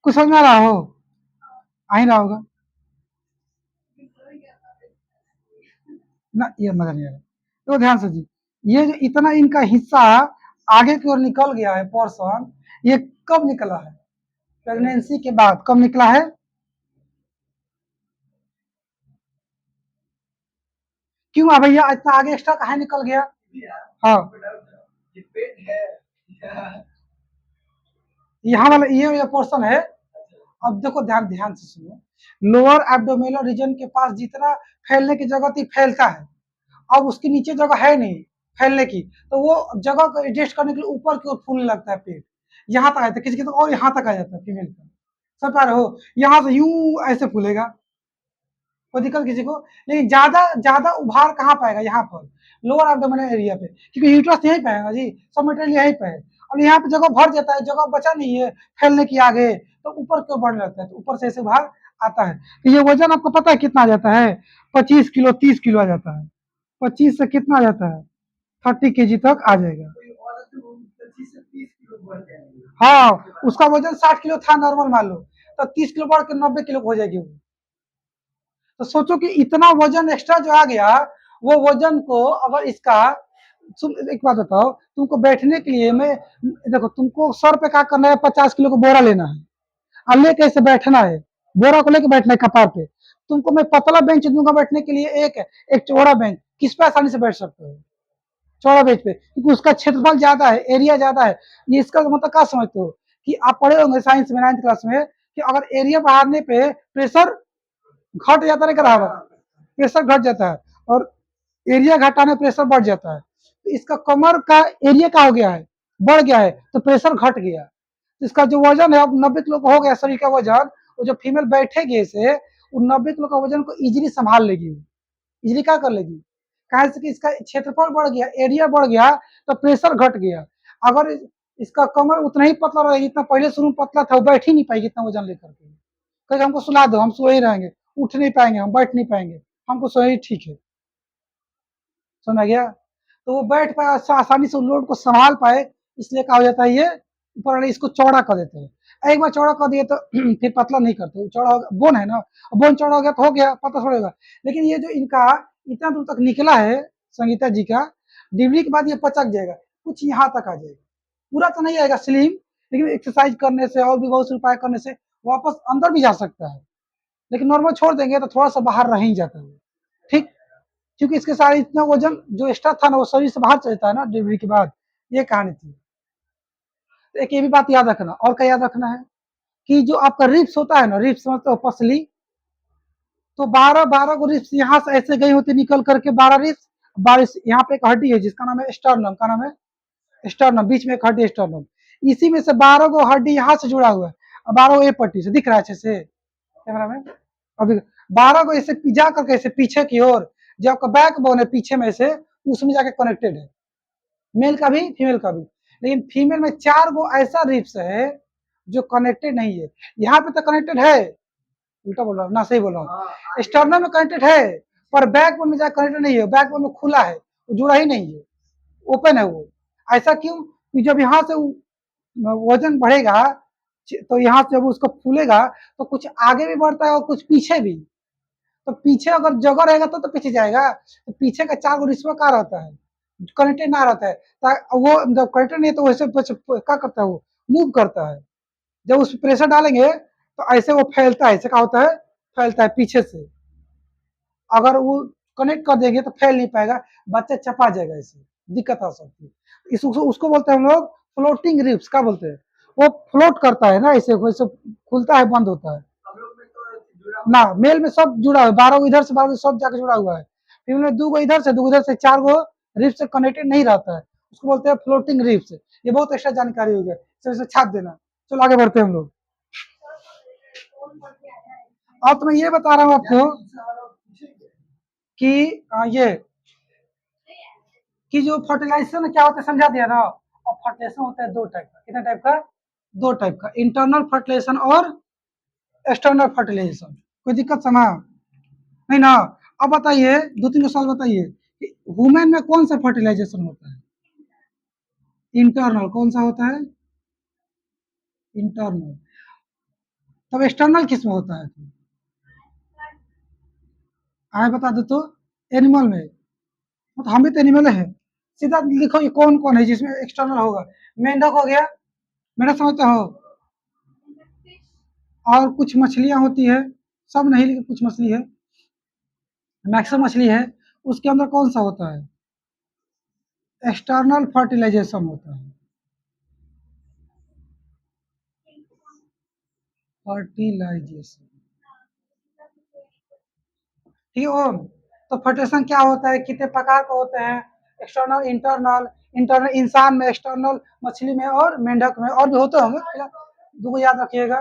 कुछ समझ में आ रहा हो? आ ही रहा होगा ना, ये मजा नहीं आ रहा। तो ध्यान से जी, ये जो इतना इनका हिस्सा आगे की ओर निकल गया है पोर्शन, ये कब निकला है? प्रेगनेंसी के बाद कब निकला है? क्यों भैया इतना आगे एक्स्ट्रा कहा निकल गया? हाँ, यहाँ वाला ये पोर्शन है। अब देखो ध्यान ध्यान से सुनो। लोअर एब्डोमिनल रीजन के पास जितना फैलने की जगह थी फैलता है, अब उसके नीचे जगह है नहीं फैलने की, तो वो जगह को एडजस्ट करने के लिए ऊपर की ओर फूलने लगता है पेट। यहाँ तक आ जाता है किसी किसी और यहाँ तक आ जाता है फीमेल का। समझ पा रहे हो? यहाँ से यूं ऐसे फूलेगा, कोई दिक्कत किसी को? लेकिन ज्यादा ज्यादा उभार कहाँ पाएगा? यहाँ पर लोअर एब्डोमिनल एरिया पे, क्योंकि यूट्रस यहीं पाएगा जी, सब मटेरियल यहीं पे है। और यहाँ पे जगह भर जाता है, जगह बचा नहीं है फैलने की आगे, तो ऊपर क्यों बढ़ने लगता है, तो ऊपर से ऐसे उभार आता है। तो ये वजन आपको पता है कितना आ जाता है? 25 किलो 30 किलो आ जाता है। 25 से कितना आ जाता है? 30 kg तक आ जाएगा। हाँ, उसका वजन 60 किलो था नॉर्मल मान लो, तो 30 किलो बढ़ के 90 किलो हो जाएगी वो। तो सोचो कि इतना वजन एक्स्ट्रा जो आ गया, वो वजन को अगर इसका एक बात बताओ, तुमको बैठने के लिए मैं देखो, तुमको सर पे क्या करना है? 50 किलो का बोरा लेना है और ले कैसे बैठना है? बोरा को लेके बैठना है कपार पे। तुमको मैं पतला बेंच दूंगा बैठने के लिए, एक चौड़ा बेंच, किस पे आसानी से बैठ सकते हो? चौड़ा बेंच पे, क्योंकि उसका क्षेत्रफल ज्यादा है, एरिया ज्यादा है। ये इसका मतलब क्या समझते हो कि आप पढ़े होंगे साइंस में 9th क्लास में, कि अगर एरिया बढ़ाने पे प्रेशर घट जाता है, बराबर प्रेशर घट जाता है, और एरिया घटाने प्रेशर बढ़ जाता है। तो इसका कमर का एरिया क्या हो गया है? बढ़ गया है, तो प्रेशर घट गया। इसका जो वजन है अब 90 किलो का हो गया शरीर का वजन। वो जो फीमेल बैठेगी इसे, वो 90 किलो का वजन को इजीली संभाल लेगी, इजीली क्या कर लेगी? कहा कि इसका क्षेत्रफल बढ़ गया, एरिया बढ़ गया, तो प्रेशर घट गया। अगर इसका कमर उतना ही पतला रहेगा जितना पहले शुरू में पतला था, वो बैठ ही नहीं पाएगी इतना वजन लेकर के। कहेगा हमको सुला दो, हम सो ही रहेंगे, उठ नहीं पाएंगे, हम बैठ नहीं पाएंगे, हमको सो ही ठीक है। समझ गया? तो वो बैठ पाए आसानी से लोड को संभाल पाए, इसलिए कहा जाता है ये ऊपर वाले इसको चौड़ा कर देते हैं। एक बार चौड़ा कर दिए तो फिर पतला नहीं करते, चौड़ा हो गया, बोन है ना, बोन चौड़ा हो गया तो हो गया, पतला थोड़ा होगा। लेकिन ये जो इनका इतना दूर तक निकला है संगीता जी का, डिलीवरी के बाद ये पचक जाएगा, कुछ यहाँ तक आ जाएगा। पूरा तो नहीं आएगा स्लिम, लेकिन एक्सरसाइज करने से और भी बहुत से उपाय करने से वापस अंदर भी जा सकता है। लेकिन नॉर्मल छोड़ देंगे तो थोड़ा सा बाहर रह ही जाता है। ठीक, क्योंकि इसके सारे इतना वजन जो एक्स्ट्रा था ना, वो शरीर से बाहर चलता है ना डिलीवरी के बाद। ये कहानी थी। तो एक ये भी बात याद रखना, और क्या याद रखना है कि जो आपका रिप्स होता है ना, रिप्स मतलब पसली, तो 12 को रिप्स यहाँ से ऐसे गई होती निकल करके, 12 रिप्स, 12 यहाँ पे एक हड्डी है जिसका नाम है स्टर्नम, का नाम है स्टर्नम, बीच में एक हड्डी स्टर्नम, इसी में से 12 को हड्डी यहाँ से जुड़ा हुआ है। अब 12 को एक पट्टी से दिख रहा है अच्छे से कैमरा में। अब 12 को ऐसे जा करके ऐसे पीछे की ओर जो आपका बैक बोन है पीछे में से उसमें जाके कनेक्टेड है, मेल का भी फीमेल का भी। लेकिन फीमेल में 4 गो ऐसा रिप्स है जो कनेक्टेड नहीं है। यहाँ पे तो कनेक्टेड है, उल्टा बोल रहा हूँ ना, सही बोल रहा हूँ, स्टर्नम में कनेक्टेड है पर बैक बोन में जाकर कनेक्टेड नहीं है, बैक बोन में खुला है, जुड़ा ही नहीं है, ओपन है वो। ऐसा क्यों कि जब यहाँ से वजन बढ़ेगा तो यहाँ से जब उसको फूलेगा तो कुछ आगे भी बढ़ता है और कुछ पीछे भी। तो पीछे अगर जगह रहेगा तो पीछे जाएगा, तो पीछे का 4 गो रिश्वा कहाँ रहता है, कनेक्टेड ना रहता है। वो जब कनेक्टेड नहीं है तो वैसे क्या करता है, वो मूव करता है। जब उस प्रेशर डालेंगे तो ऐसे वो फैलता है, ऐसे क्या होता है, फैलता है पीछे से। अगर वो कनेक्ट कर देंगे तो फैल नहीं पाएगा, बच्चा चपा जाएगा, ऐसे दिक्कत आ सकती है। उसको बोलते हैं हम लोग फ्लोटिंग रिब्स, क्या बोलते हैं, वो फ्लोट करता है ना, ऐसे वैसे खुलता है बंद होता है ना। मेल में सब जुड़ा है, 12 गो इधर से 12 सब जाके जुड़ा हुआ है। फीमेल में 2 गो इधर से 2 गो इधर से, 4 गो रिब्स से कनेक्टेड नहीं रहता है, उसको बोलते हैं फ्लोटिंग रिब्स। ये बहुत एक्स्ट्रा जानकारी हो गया, इसे छाप देना। चलो आगे बढ़ते हैं हम लोग। अब तो मैं ये बता रहा हूँ आपको कि ये कि जो फर्टिलाइजेशन क्या होता है समझा दिया ना। और फर्टिलाइजेशन होता है 2 टाइप का, कितना टाइप का, 2 टाइप का, इंटरनल फर्टिलाइजेशन और एक्सटर्नल फर्टिलाइजेशन। कोई दिक्कत समा नहीं ना। अब बताइए 2-3 सवाल बताइए कि वुमेन में कौन सा फर्टिलाइजेशन होता है, इंटरनल कौन सा होता है, इंटरनल। तब एक्सटर्नल किस में होता है, आए बता दो तो। एनिमल में, तो हम भी तो एनिमल है। सीधा लिखो ये कौन कौन है जिसमें एक्सटर्नल होगा। मेंढक हो गया, मेरा समझते हो, और कुछ मछलियां होती है, सब नहीं लेकिन कुछ मछली है, मैक्सिमम मछली है, उसके अंदर कौन सा होता है, एक्सटर्नल फर्टिलाइजेशन होता है, फर्टिलाइजेशन। ठीक है। तो फर्टिलाइजेशन क्या होता है, कितने प्रकार का होते हैं, एक्सटर्नल इंटरनल। इंटरनल इंसान में, एक्सटर्नल मछली में और मेंढक में, और भी होते होंगे, 2 याद रखिएगा।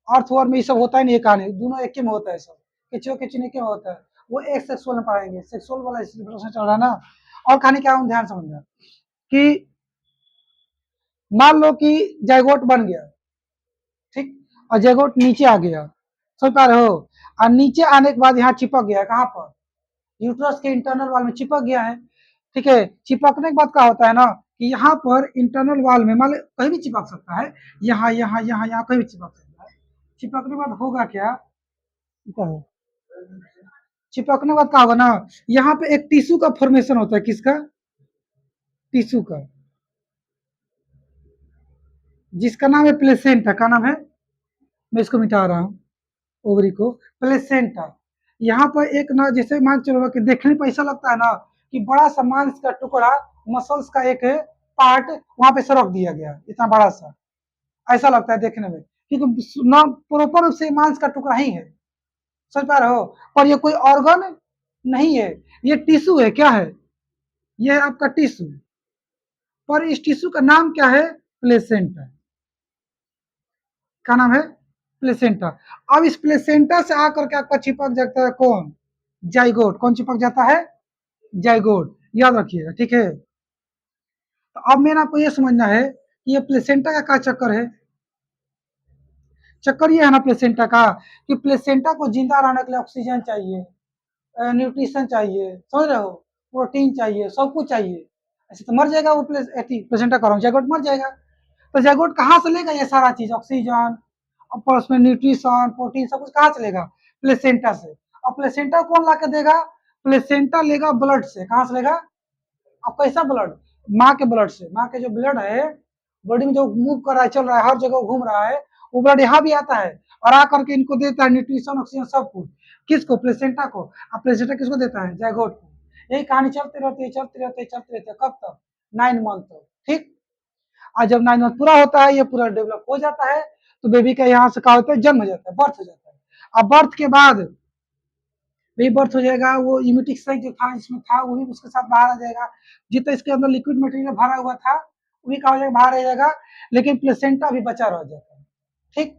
अर्थवर्म में ये सब होता ही नहीं है, कहानी दोनों एक ही में होता है, सब किचो किचनी के में होता है। वो एक सेक्सुअल में पढ़ाएंगे, सेक्सुअल वाला प्रश्न चल रहा है ना। और कहानी क्या है ध्यान समझना कि मान लो कि जायगोट बन गया, ठीक, और जायगोट नीचे आ गया, समझ पा रहे हो, और नीचे आने के बाद यहाँ चिपक गया, कहाँ पर, यूट्रस के इंटरनल वाल में चिपक गया है। ठीक है, चिपकने के बाद क्या होता है ना कि यहाँ पर इंटरनल वाल में मान लो कहीं भी चिपक सकता है, यहाँ यहाँ यहाँ यहाँ कहीं भी चिपक सकता है। चिपकने के बाद होगा क्या, चिपकने के बाद क्या होगा ना, यहाँ पे एक टिश्यू का फॉर्मेशन होता है, किसका, टिश्यू का, जिसका नाम है प्लेसेंटा। क्या नाम है, मैं इसको मिटा रहा हूँ, ओवरी को, प्लेसेंटा। यहाँ पर एक ना, जैसे मान चलो कि देखने पर ऐसा लगता है ना कि बड़ा सा मांस का टुकड़ा, मसल्स का एक पार्ट वहां पे सरक दिया गया, इतना बड़ा सा, ऐसा लगता है देखने में, क्योंकि ना प्रॉपर रूप से मांस का टुकड़ा ही है, समझ पा रहे हो, पर ये कोई ऑर्गन नहीं है, ये टिश्यू है। क्या है, ये है आपका टिश्यू, पर इस टिश्यू का नाम क्या है, प्लेसेंटा। क्या नाम है, प्लेसेंटा। अब इस प्लेसेंटा से आकर के आपका चिपक जाता है कौन, जाइगोट। कौन चिपक जाता है, जाइगोट, याद रखिएगा, ठीक है। तो अब मेरा आपको ये समझना है कि ये प्लेसेंटा का क्या चक्कर है। चक्कर ये है ना प्लेसेंटा का कि प्लेसेंटा को जिंदा रहने के लिए ऑक्सीजन चाहिए, न्यूट्रिशन चाहिए, समझ रहे हो, प्रोटीन चाहिए, सब कुछ चाहिए। ऐसे तो मर जाएगा वो प्लेसेंटा कर रहा हूँ, जैगोट मर जाएगा। तो जैगोट कहाँ से लेगा ये सारा चीज, ऑक्सीजन और उसमें न्यूट्रिशन प्रोटीन सब कुछ कहाँ से लेगा, प्लेसेंटा से। और प्लेसेंटा कौन ला के देगा, प्लेसेंटा लेगा ब्लड से। कहाँ से लेगा, अब कैसा ब्लड, माँ के ब्लड से। माँ के जो ब्लड है बॉडी में जो मूव कर रहा है, चल रहा है, हर जगह घूम रहा है, वो ब्लड यहाँ भी आता है और आकर के इनको देता है न्यूट्रिशन ऑक्सीजन सब कुछ। किसको, प्लेसेंटा को। अब प्लेसेंटा किसको देता है, जायगोट को। यही कहानी चलती रहती है, चलती रहती है, चलती रहती है, कब तक, 9 मंथ तक, ठीक। और जब 9 मंथ पूरा होता है, ये पूरा डेवलप हो जाता है, तो बेबी का यहाँ से क्या होता है, जन्म हो जाता है, बर्थ हो जाता है। अब बर्थ के बाद बेबी बर्थ हो जाएगा, वो इम्यूटिक साइट जो था इसमें था वो भी उसके साथ बाहर आ जाएगा, जितना इसके अंदर लिक्विड मटेरियल भरा हुआ था वो भी क्या हो जाएगा, बाहर आ जाएगा, लेकिन प्लेसेंटा भी बचा रह जाता है, ठीक,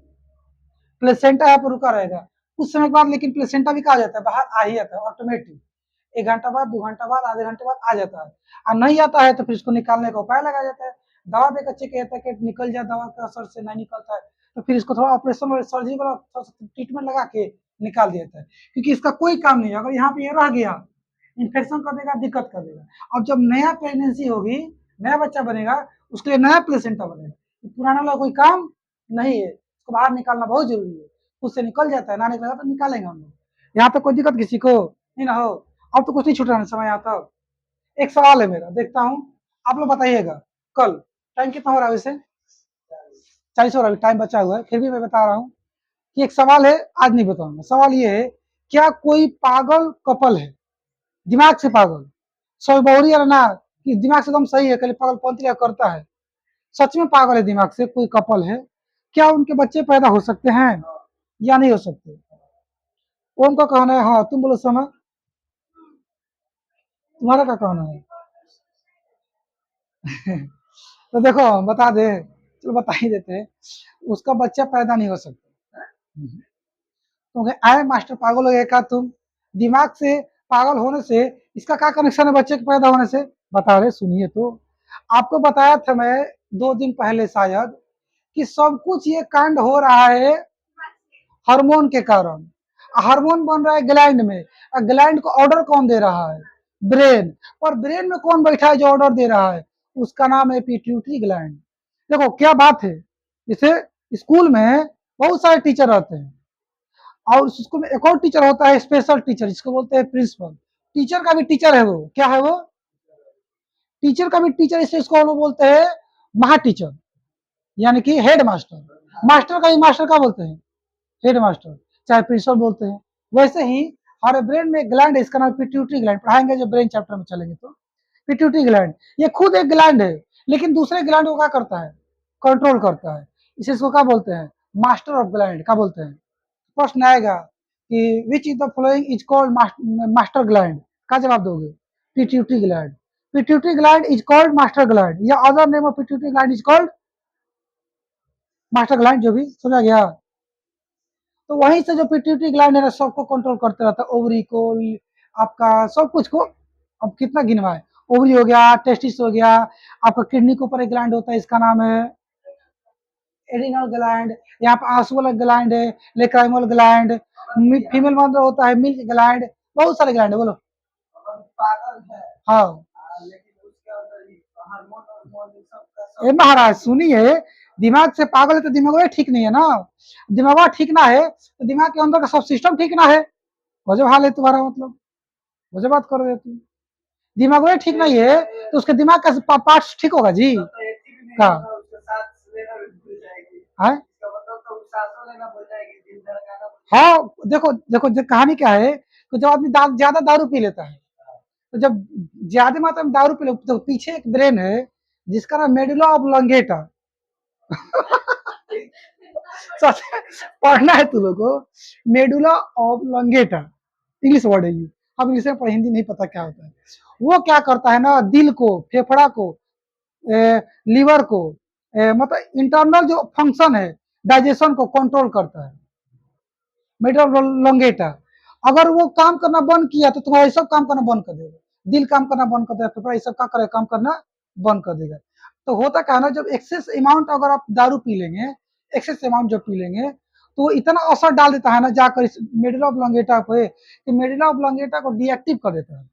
प्लेसेंटा यहाँ पर रुका रहेगा, कुछ समय के बाद लेकिन प्लेसेंटा भी कहा जाता है, बाहर आ ही जाता है ऑटोमेटिक, 1 घंटा बाद, 2 घंटा बाद, आधे घंटे बाद आ जाता है। और नहीं आता है तो फिर इसको निकालने का उपाय लगाया जाता है, दवा देकर चेक किया जाता है कि निकल जाए, दवा के असर से नहीं निकलता है तो फिर इसको थोड़ा ऑपरेशन और सर्जरी वाला ट्रीटमेंट लगा के निकाल दिया जाता है, क्योंकि इसका कोई काम नहीं है, अगर यहाँ पे ये रह गया इन्फेक्शन कर देगा, दिक्कत कर देगा। अब जब नया प्रेगनेंसी होगी, नया बच्चा बनेगा, उसके लिए नया प्लेसेंटा बनेगा, पुराना वाला कोई काम नहीं है, उसको बाहर निकालना बहुत जरूरी है, उससे निकल जाता है, ना निकलेगा तो निकालेंगे हम लोग, यहाँ पे कोई दिक्कत किसी को नहीं ना हो। अब तो कुछ नहीं छूट रहा है समय आता। एक सवाल है मेरा, देखता हूँ, आप लोग बताइएगा, कल टाइम कितना हो रहा है वैसे, 40 हो रहा है, टाइम बचा हुआ है, फिर भी मैं बता रहा हूँ कि एक सवाल है, आज नहीं बताऊंगा। सवाल ये है, क्या कोई पागल कपल है, दिमाग से पागल, सोबौरी या ना, कि दिमाग से एकदम सही है, कल पागलपंती करता है, सच में पागल है दिमाग से, कोई कपल है, क्या उनके बच्चे पैदा हो सकते हैं या नहीं हो सकते? ओम का कहना है हाँ, तुम बोलो समय, तुम्हारा क्या कहना है? तो देखो बता दे, चलो बता ही देते हैं, उसका बच्चा पैदा नहीं हो सकता, क्योंकि आए मास्टर पागल हो गए क्या तुम, दिमाग से पागल होने से इसका क्या कनेक्शन है बच्चे के पैदा होने से, बता रहे सुनिए तो। आपको बताया था मैं 2 दिन पहले शायद कि सब कुछ ये कांड हो रहा है हार्मोन के कारण, हार्मोन बन रहा है ग्लैंड में, और ग्लैंड को ऑर्डर कौन दे रहा है, ब्रेन, और ब्रेन में कौन बैठा है जो ऑर्डर दे रहा है, उसका नाम है पिट्यूटरी ग्लैंड। देखो क्या बात है, जैसे स्कूल में बहुत सारे टीचर रहते हैं, और उस स्कूल में एक और टीचर होता है स्पेशल टीचर, जिसको बोलते हैं प्रिंसिपल, टीचर का भी टीचर है वो, क्या है वो, टीचर का भी टीचर, इसलिए इसको हम लोग बोलते हैं महा टीचर, यानी कि हेड मास्टर, मास्टर का भी मास्टर क्या बोलते हैं, हेड मास्टर, चाहे प्रिंसिपल बोलते हैं। वैसे ही हमारे ब्रेन में एक ग्लैंड है, इसका नाम पिट्यूटरी ग्लैंड, पढ़ाएंगे जब ब्रेन चैप्टर में चलेंगे तो। पिट्यूटरी ग्लैंड ये खुद एक ग्लैंड है, लेकिन दूसरे ग्लैंड को क्या करता है, कंट्रोल करता है, इसे इसको क्या बोलते हैं, मास्टर ऑफ ग्लैंड, क्या बोलते हैं। प्रश्न आएगा कि which is the following is called master gland, का जवाब दोगे, pituitary gland, pituitary gland is called master gland, या other name of pituitary gland is called master gland, जो भी समझा गया। तो वहीं से जो पिट्यूटरी ग्लैंड है ना, सबको कंट्रोल करते रहता है, ओवरी को, आपका सब कुछ को, अब कितना गिनवाए, ओवरी हो गया, टेस्टिस हो गया, आपका किडनी के ऊपर एक ग्लैंड होता है, इसका नाम है एडिनल ग्लैंड, यहाँ पे आंसू वाला ग्लैंड है लेक्राइमल ग्लैंड, फीमेल में होता है मिल्क ग्लैंड, बहुत सारे ग्लैंड है, बोलो। हाँ, ए महाराज सुनिए, दिमाग से पागल है तो दिमाग ठीक नहीं है ना, दिमाग ठीक ना है तो दिमाग के अंदर का सब सिस्टम ठीक ना है, वजह हाल है तुम्हारा, मतलब वजह बात कर रहे हो तुम, दिमाग ठीक नहीं है तो उसके दिमाग का पार्ट ठीक होगा जी, का है? हाँ, देखो देखो कहानी क्या है, तो जब आदमी ज्यादा दारू पी लेता है, तो जब ज्यादा मात्रा में दारू पी ले तो पीछे एक ब्रेन है जिसका नाम मेडुला ऑब्लोंगेटा, सच पढ़ना है तुम लोग को, मेडुला ऑब्लोंगेटा, इंग्लिश वर्ड है ये, हम इंग्लिश में पढ़े, हिंदी नहीं पता क्या होता है। वो क्या करता है ना, दिल को, फेफड़ा को, लीवर को, मतलब इंटरनल जो फंक्शन है, डाइजेशन को कंट्रोल करता है, मेडुला ऑब्लोंगेटा। अगर वो काम करना बंद किया तो तुम्हारा ये सब काम करना बंद कर देगा, दिल काम करना बंद कर देगा, फेफड़ा ये सब क्या करेगा, काम करना बंद कर देगा। तो होता क्या है ना, जब एक्सेस अमाउंट अगर आप दारू पी लेंगे, एक्सेस अमाउंट जब पी लेंगे तो वो इतना असर डाल देता है ना जाकर इस मेडुला ऑब्लोंगेटा पे, कि मेडुला ऑब्लोंगेटा को डीएक्टिव कर देता है,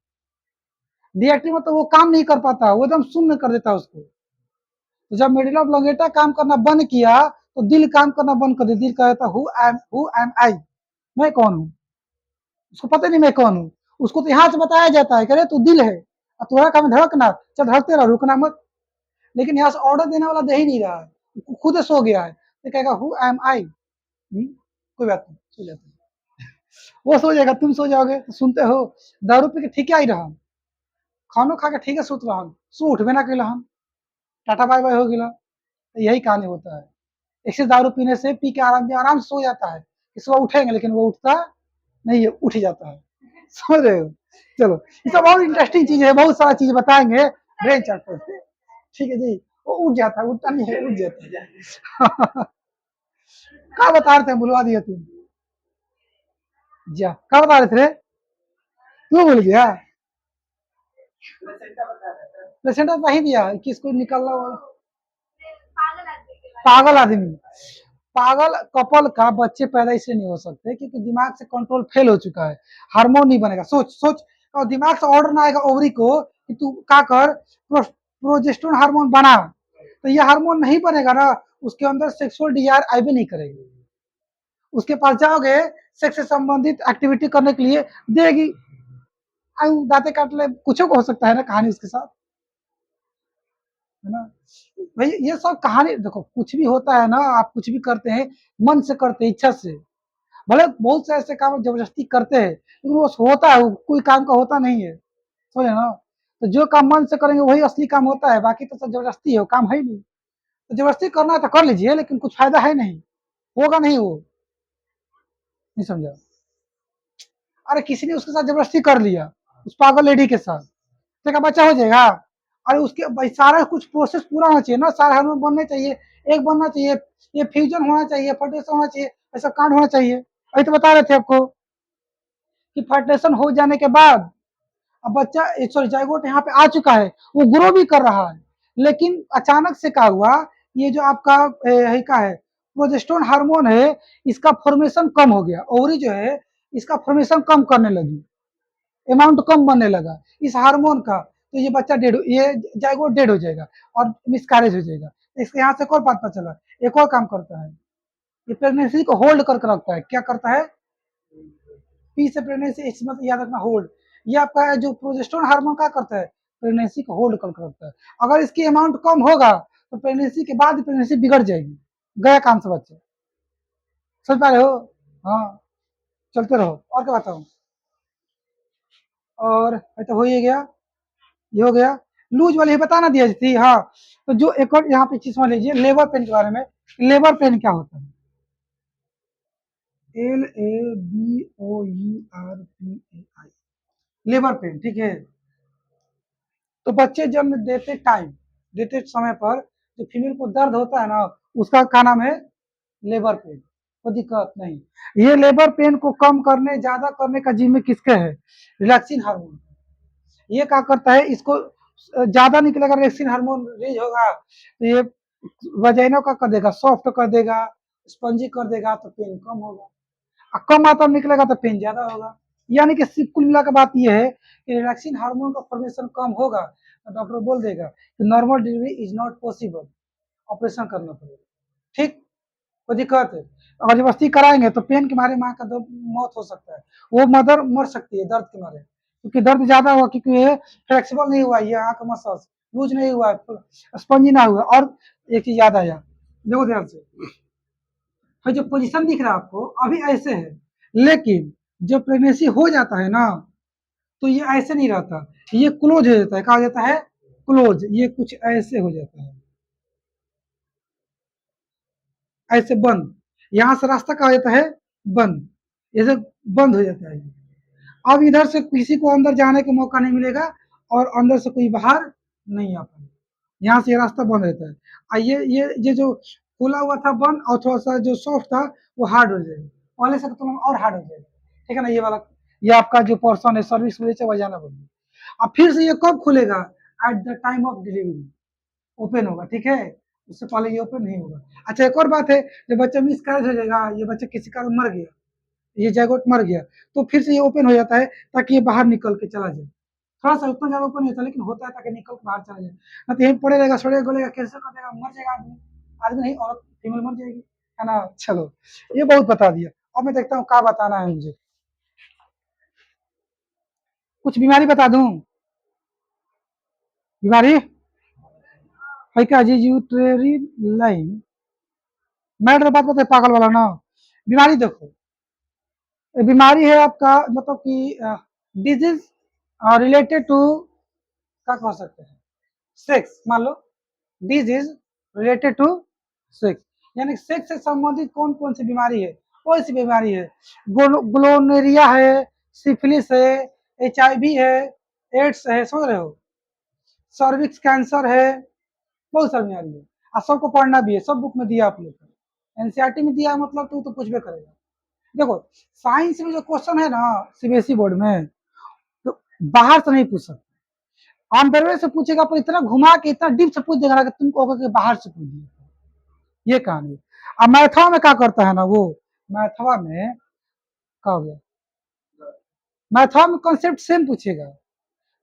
डीएक्टिव मतलब वो काम नहीं कर पाता, वो एकदम शून्य कर देता है उसको। तो जब मेडुला ऑब्लोंगेटा काम करना बंद किया तो दिल काम करना बंद कर दिया, दिल कहता हु एम आई, मैं कौन हूँ, उसको पता नहीं मैं कौन हूँ, उसको तो यहाँ से बताया जाता है, करे तू दिल है और तुम्हारा काम धड़कना, चल धड़कते रहो, रुकना मत, लेकिन यहाँ से ऑर्डर देने वाला दे ही नहीं रहा है, खुद सो गया है, तो कहेगा हु एम आई, कोई बात नहीं, सो जाता है, वो सो जाएगा, तुम सो जाओगे, तो सुनते हो दारू पी के ठीक आई रहा, खानो खा के ठीक है सुत रहा, सो उठबे ना कैला, हम टाटा बाय बाय हो गया, तो यही कहानी होता है, एक्सेस दारू पीने से पी के आराम से सो जाता है, कि सुबह उठेंगे लेकिन वो उठता नहीं है, उठ ही जाता है, समझ रहे हो। चलो ये सब बहुत इंटरेस्टिंग चीज है, बहुत सारा चीज बताएंगे ब्रेन चैप्टर से, ठीक है जी, वो उठ जाता है, उठता नहीं है, उठ जाता है। क्या बता रहे थे, बुलवा दिया तुम। जा क्या बता रहे थे, तू भूल गया। प्लेसेंटा वही दिया किसको निकलना पागल आदमी। पागल कपल का बच्चे पैदा इसलिए नहीं हो सकते क्योंकि दिमाग से कंट्रोल फेल हो चुका है, हार्मोन नहीं बनेगा। सोच सोच, और दिमाग से ऑर्डर ना आएगा ओवरी को कि तू क्या कर, प्रोजेस्टेरोन हार्मोन बना, तो ये हार्मोन नहीं बनेगा ना, उसके अंदर सेक्सुअल डिजायर आई भी नहीं करेगी। उसके पास जाओगे सेक्स से संबंधित एक्टिविटी करने के लिए, देगी, दांते काट ले, कुछ हो सकता है ना कहानी उसके साथ, है ना। भाई ये सब कहानी देखो, कुछ भी होता है ना, आप कुछ भी करते हैं मन से करते हैं, इच्छा से, भले बहुत से ऐसे काम जबरदस्ती करते हैं लेकिन वो होता है, वो कोई काम का होता नहीं है, समझे ना। तो जो काम मन से करेंगे वही असली काम होता है, बाकी तो सब जबरदस्ती है, वो काम है ही नहीं। तो जबरदस्ती करना है तो कर लीजिए, लेकिन कुछ फायदा है नहीं, होगा नहीं वो, नहीं समझा। अरे किसी ने उसके साथ जबरदस्ती कर लिया, उस पागल लेडी के साथ, तो क्या बच्चा हो जाएगा। अरे उसके भाई सारा कुछ प्रोसेस पूरा होना चाहिए ना, सारे हार्मोन बनने चाहिए, एक बनना चाहिए, ये फ्यूजन होना चाहिए, फर्टिलाइजेशन होना चाहिए, ऐसा कांड होना चाहिए। अभी तो बता रहे थे आपको कि फर्टिलाइजेशन हो जाने के बाद अब बच्चा, सॉरी जाइगोट यहाँ पे आ चुका है, वो ग्रो भी कर रहा है, लेकिन अचानक से क्या हुआ, ये जो आपका का है प्रोजेस्टेरोन हार्मोन है, इसका फॉर्मेशन कम हो गया, ओवरी जो है इसका फॉर्मेशन कम करने लगी, अमाउंट कम बनने लगा इस हार्मोन का, तो ये बच्चा डेड, ये जाएगा डेड हो जाएगा और मिसकैरेज हो जाएगा। इसके यहाँ से एक और बात पता चला, एक और काम करता है, ये प्रेगनेंसी को होल्ड करके रखता है। क्या करता है, पी से प्रेगनेंसी, इस मत याद रखना, होल्ड। ये आपका जो प्रोजेस्टेरोन हार्मोन क्या करता है, प्रेगनेंसी को होल्ड करके रखता है। अगर इसकी अमाउंट कम होगा तो प्रेगनेंसी के बाद प्रेगनेंसी बिगड़ जाएगी, गया काम से बच्चे, समझ पा रहे हो। हाँ, चलते रहो, और क्या बताऊँ। और तो हो ही गया, ये हो गया। लूज वाली बताना दिया थी, हाँ। तो जो एक और यहाँ पे चीज समझ लीजिए लेबर पेन के बारे में, लेबर पेन क्या होता है, LABOURPAI, लेबर पेन, ठीक है। तो बच्चे जन्म देते टाइम, देते समय पर जो फीमेल को दर्द होता है ना, उसका क्या नाम है, लेबर पेन। कोई दिक्कत नहीं, ये लेबर पेन को कम करने, ज्यादा करने का जिम्मे किसके है, रिलैक्सिन हार्मोन। ये क्या करता है, इसको ज्यादा निकलेगा, रिलैक्सिन हार्मोन रिलीज होगा तो ये वजाइना का कर देगा, सॉफ्ट कर देगा, स्पंजी कर देगा, तो पेन कम होगा। कम मात्रा में निकलेगा तो पेन ज्यादा होगा। यानी कि कुल मिला के बात यह है कि रिलैक्सिन हार्मोन का फॉर्मेशन कम होगा तो डॉक्टर बोल देगा कि normal delivery is not possible, operation करना पड़ेगा, ठीक। कोई दिक्कत है, अगर जबरदस्ती कराएंगे तो पेन के मारे माँ का मौत हो सकता है, वो मदर मर सकती है दर्द के मारे, क्योंकि दर्द ज्यादा हुआ, क्योंकि ये फ्लेक्सिबल नहीं हुआ, ये आँख मसल्स लूज नहीं हुआ, स्पंजी ना हुआ। और एक चीज याद आया, देखो ध्यान से, तो जो पोजीशन दिख रहा है आपको अभी ऐसे है, लेकिन जब प्रेगनेंसी हो जाता है ना, तो ये ऐसे नहीं रहता, ये क्लोज हो जाता है, कहा जाता है क्लोज, ये कुछ ऐसे हो जाता है, ऐसे बंद, यहाँ से रास्ता कहा जाता है बंद, ऐसे बंद हो जाता है। अब इधर से किसी को अंदर जाने का मौका नहीं मिलेगा और अंदर से कोई बाहर नहीं आ पाएगा, यहाँ से ये रास्ता बंद रहता है। ये जो खुला हुआ था बंद, और थोड़ा सा जो सॉफ्ट था वो हार्ड हो जाएगा, पहले से तुम और हार्ड हो जाएगा, ठीक है ना। ये वाला, ये आपका जो पोर्सन है सर्विस वजह बजाना बोलिए। अब फिर से ये कब खुलेगा, at the time of delivery open होगा, ठीक है, उससे पहले ये ओपन नहीं होगा। अच्छा एक और बात है, जब बच्चा मिसकैरेज हो जाएगा, ये बच्चा किसी कारण मर गया, ये जैगोट मर गया, तो फिर से ये ओपन हो जाता है ताकि ये बाहर निकल के चला जाए। थोड़ा सा उतना ज्यादा ओपन नहीं होता, लेकिन होता है ताकि निकल के बाहर चला जाए, ना तो यहीं पड़े रहेगा, सड़ेगा गलेगा, कैसे कर देगा, मर जाएगा आदमी, आदमी नहीं औरत फीमेल मर जाएगी, है ना। चलो ये बहुत बता दिया, अब मैं देखता हूँ क्या बताना है मुझे, कुछ बीमारी बता दूं, बीमारी है क्या जी, यूट्रेरी लाइन, मैं बात बताए पागल वाला ना। बीमारी देखो, बीमारी है आपका मतलब कि डिजीज रिलेटेड टू, क्या कह सकते हैं, सेक्स, मान लो डिजीज रिलेटेड टू सेक्स, यानी सेक्स से संबंधित कौन कौन सी बीमारी है, कौन सी बीमारी है, ग्लोनेरिया है, सिफिलिस है, HIV है, एड्स है, समझ रहे हो, सर्विक्स कैंसर है, बहुत सारी बीमारी है, और सबको पढ़ना भी है, सब बुक में दिया आप लोग को, एनसीईआरटी में दिया मतलब तो कुछ भी करेगा। देखो साइंस में जो क्वेश्चन है ना सीबीएसई बोर्ड में, तो बाहर से नहीं पूछ सकते, अंदरवे से पूछेगा पर इतना घुमा के इतना डीप से पूछ देगा कि तुम कहोगे कि बाहर से पूछ दिया। ये कहानी। अब मैथवा में क्या करता है ना वो, मैथवा में क्या हो गया, मैथवा में कॉन्सेप्ट सेम पूछेगा,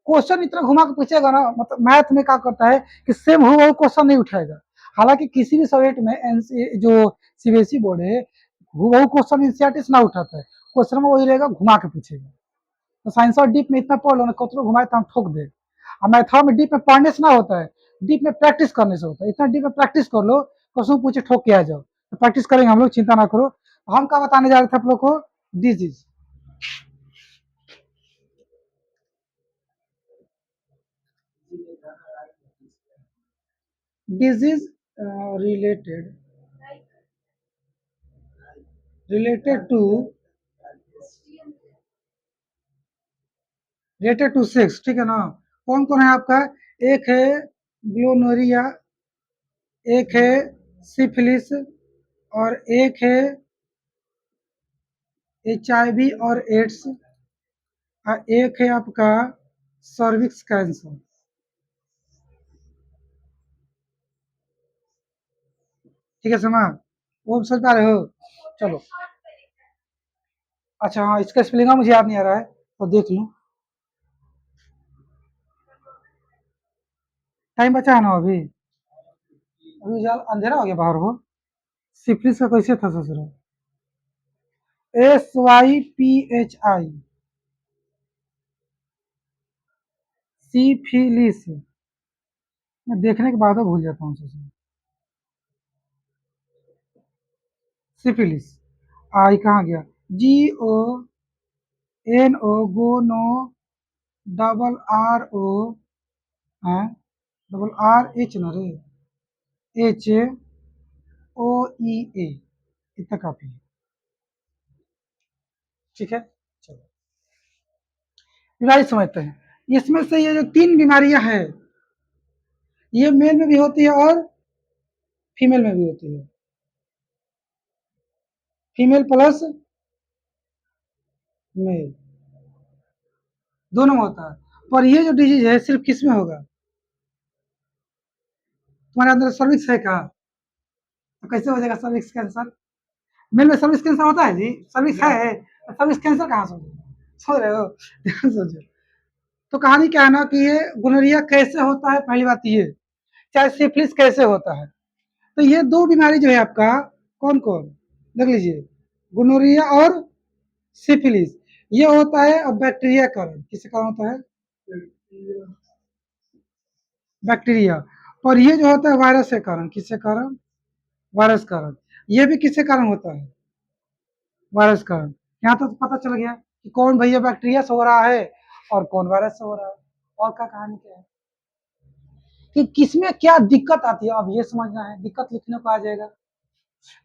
क्वेश्चन इतना घुमा के पूछेगा ना, मतलब मैथ में क्या करता है कि सेम हो वो क्वेश्चन नहीं उठाएगा। हालांकि किसी भी सब्जेक्ट में जो सीबीएसई बोर्ड है वो क्वेश्चन एनसीईआरटी से ना उठाता है, क्वेश्चन में वही रहेगा, घुमा के पूछेगा। तो साइंस और डीप में इतना पढ़ लो ना, कतरो घुमाए तो हम ठोक दे। और मैथवा में डीप में पढ़ने से ना होता है, डीप में प्रैक्टिस करने से होता है। इतना डीप में प्रैक्टिस कर लो, क्वेश्चन पूछे ठोक के आ जाओ। तो प्रैक्टिस करेंगे हम लोग, चिंता ना करो। हम क्या बताने जा रहे थे आप लोग को, disease. Disease related related to related to sex, ठीक है ना। कौन कौन है आपका, एक है ग्लोनोरिया, एक है सिफिलिस, और एक है एचआईवी और एड्स, और एक है आपका सर्विक्स कैंसर। ठीक है समा, वो समझ पा रहे हो। चलो अच्छा, हाँ इसका स्पेलिंग मुझे याद नहीं आ रहा है तो देख लूँ। टाइम बचा है ना अभी, अभी उजाला अंधेरा हो गया बाहर हो। सिफिलिस का कैसे था ससुरा, SYPHI, सिफिलिस। मैं देखने के बाद भूल जाता हूँ ससुरा। सिफिलिस, आई कहाँ गया, GONO, गोनो, RRO, है RH ना रे, HOEA, इतना काफी है। ठीक है, चलो बीमारी समझते हैं। इसमें से ये जो तीन बीमारियां हैं, ये मेल में भी होती है और फीमेल में भी होती है, फीमेल प्लस मेल दोनों में होता है। पर ये जो डिजीज है सिर्फ किस में होगा, तुम्हारे अंदर सर्विक्स है क्या, तो कैसे हो जाएगा सर्विक्स कैंसर, मेल में सर्विक्स कैंसर होता है जी, सर्विक्स है तो सर्विक्स कैंसर कहाँ से होगा, समझ रहे हो, ध्यान से सोचो। तो कहानी क्या है ना कि ये गोनोरिया कैसे होता है, पहली बात ये, चाहे सिफिलिस कैसे होता है। तो ये दो बीमारी जो है आपका, कौन कौन, देख लीजिए, गोनोरिया और सिफिलिस, ये होता है अब बैक्टीरिया कारण, किसके कारण होता है, बैक्टीरिया। और ये जो होता है वायरस के कारण, किसके कारण, वायरस कारण। ये भी किसके कारण होता है, वायरस कारण। यहाँ तो पता चल गया कि कौन भैया बैक्टीरिया से हो रहा है और कौन वायरस से हो रहा है। और क्या कहानी क्या है कि किसमें क्या दिक्कत आती है, अब ये समझना है, दिक्कत लिखने को आ जाएगा।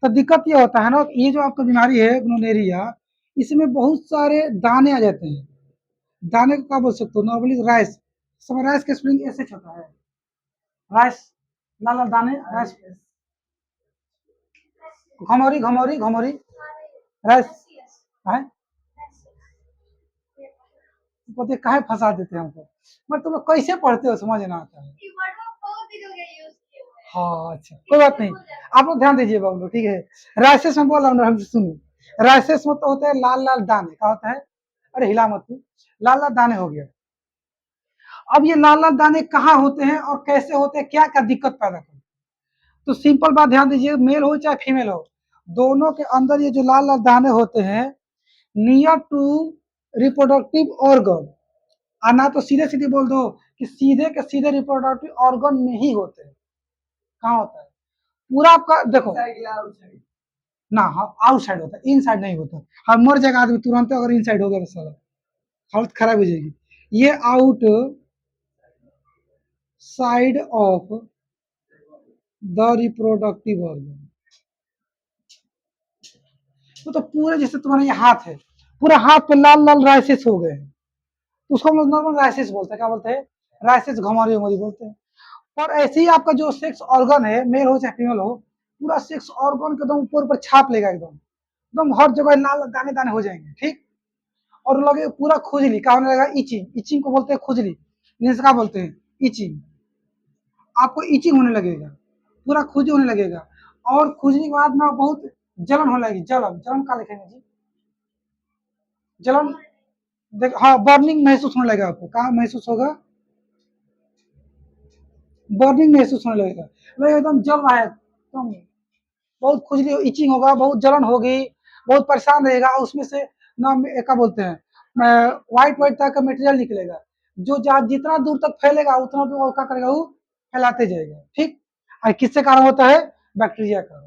तो दिक्कत ये होता है ना, ये जो आपका बीमारी है ग्नोनेरिया, इसमें बहुत सारे दाने आ जाते हैं। दाने को क्या बोल सकते हो, नॉर्मली राइस, सब राइस का स्पेलिंग ऐसे होता है, राइस, लाल लाल दाने, राइस, घमौरी घमौरी घमौरी, राइस है। पता काहे फंसा देते हैं हमको, मैं तुम लोग कैसे पढ़ते हो समझ ना आता है। हाँ अच्छा कोई बात नहीं, आप लोग ध्यान दीजिए बाबू लोग, ठीक है। राइसेस में बोल रहा हूँ हमसे सुनो, राइसेस में तो होते हैं लाल लाल दाने, क्या होता है, अरे हिला मत तू, लाल लाल दाने हो गया। अब ये लाल लाल दाने कहाँ होते हैं और कैसे होते हैं, क्या क्या दिक्कत पैदा करते हैं, तो सिंपल बात ध्यान दीजिए, मेल हो चाहे फीमेल हो, दोनों के अंदर ये जो लाल लाल दाने होते हैं, नियर टू रिप्रोडक्टिव ऑर्गन, और ना तो सीधे सीधे बोल दो कि सीधे के सीधे रिप्रोडक्टिव ऑर्गन में ही होते हैं। कहाँ होता है, पूरा आपका देखो ना, हाँ आउटसाइड होता है, इन साइड नहीं होता। हाँ मर जाएगा आदमी तुरंत अगर इन साइड हो गया तो साला हालत खराब हो जाएगी। ये out side of the reproductive organ, तो पूरे जैसे तुम्हारा ये हाथ है, पूरा हाथ पे लाल लाल राइसेस हो गए हैं, तो उसको हम लोग नॉर्मल राइसेस बोलते हैं, क्या बोलते हैं, राइसेस घमौरी उमरी बोलते हैं। और ऐसे ही आपका जो सेक्स ऑर्गन है, मेल हो चाहे फीमेल हो, पूरा सेक्स ऑर्गन के एकदम ऊपर ऊपर छाप लेगा, एकदम एकदम हर जगह लाल दाने दाने हो जाएंगे, ठीक। और लगे पूरा खुजली क्या होने लगेगा, इचिंग, इचिंग को बोलते हैं खुजली, इंग्लिश का बोलते हैं इचिंग। आपको इचिंग होने लगेगा, पूरा खुजली होने लगेगा, और खुजली के बाद में बहुत जलन होने लगेगी, जलन, जलन क्या लिखेंगे जी, जलन, देख हाँ बर्निंग महसूस होने लगेगा, आपको कहाँ महसूस होगा, बर्निंग महसूस होने लगेगा, मतलब एकदम जल रहा है एकदम, बहुत खुजली इचिंग होगा, बहुत जलन होगी, बहुत परेशान रहेगा, उसमें से ना क्या बोलते हैं, व्हाइट व्हाइट तरह का मटेरियल निकलेगा, जो जितना दूर तक फैलेगा उतना दूर वो क्या करेगा, वो फैलाते जाएगा, ठीक। और किससे कारण होता है, बैक्टीरिया का।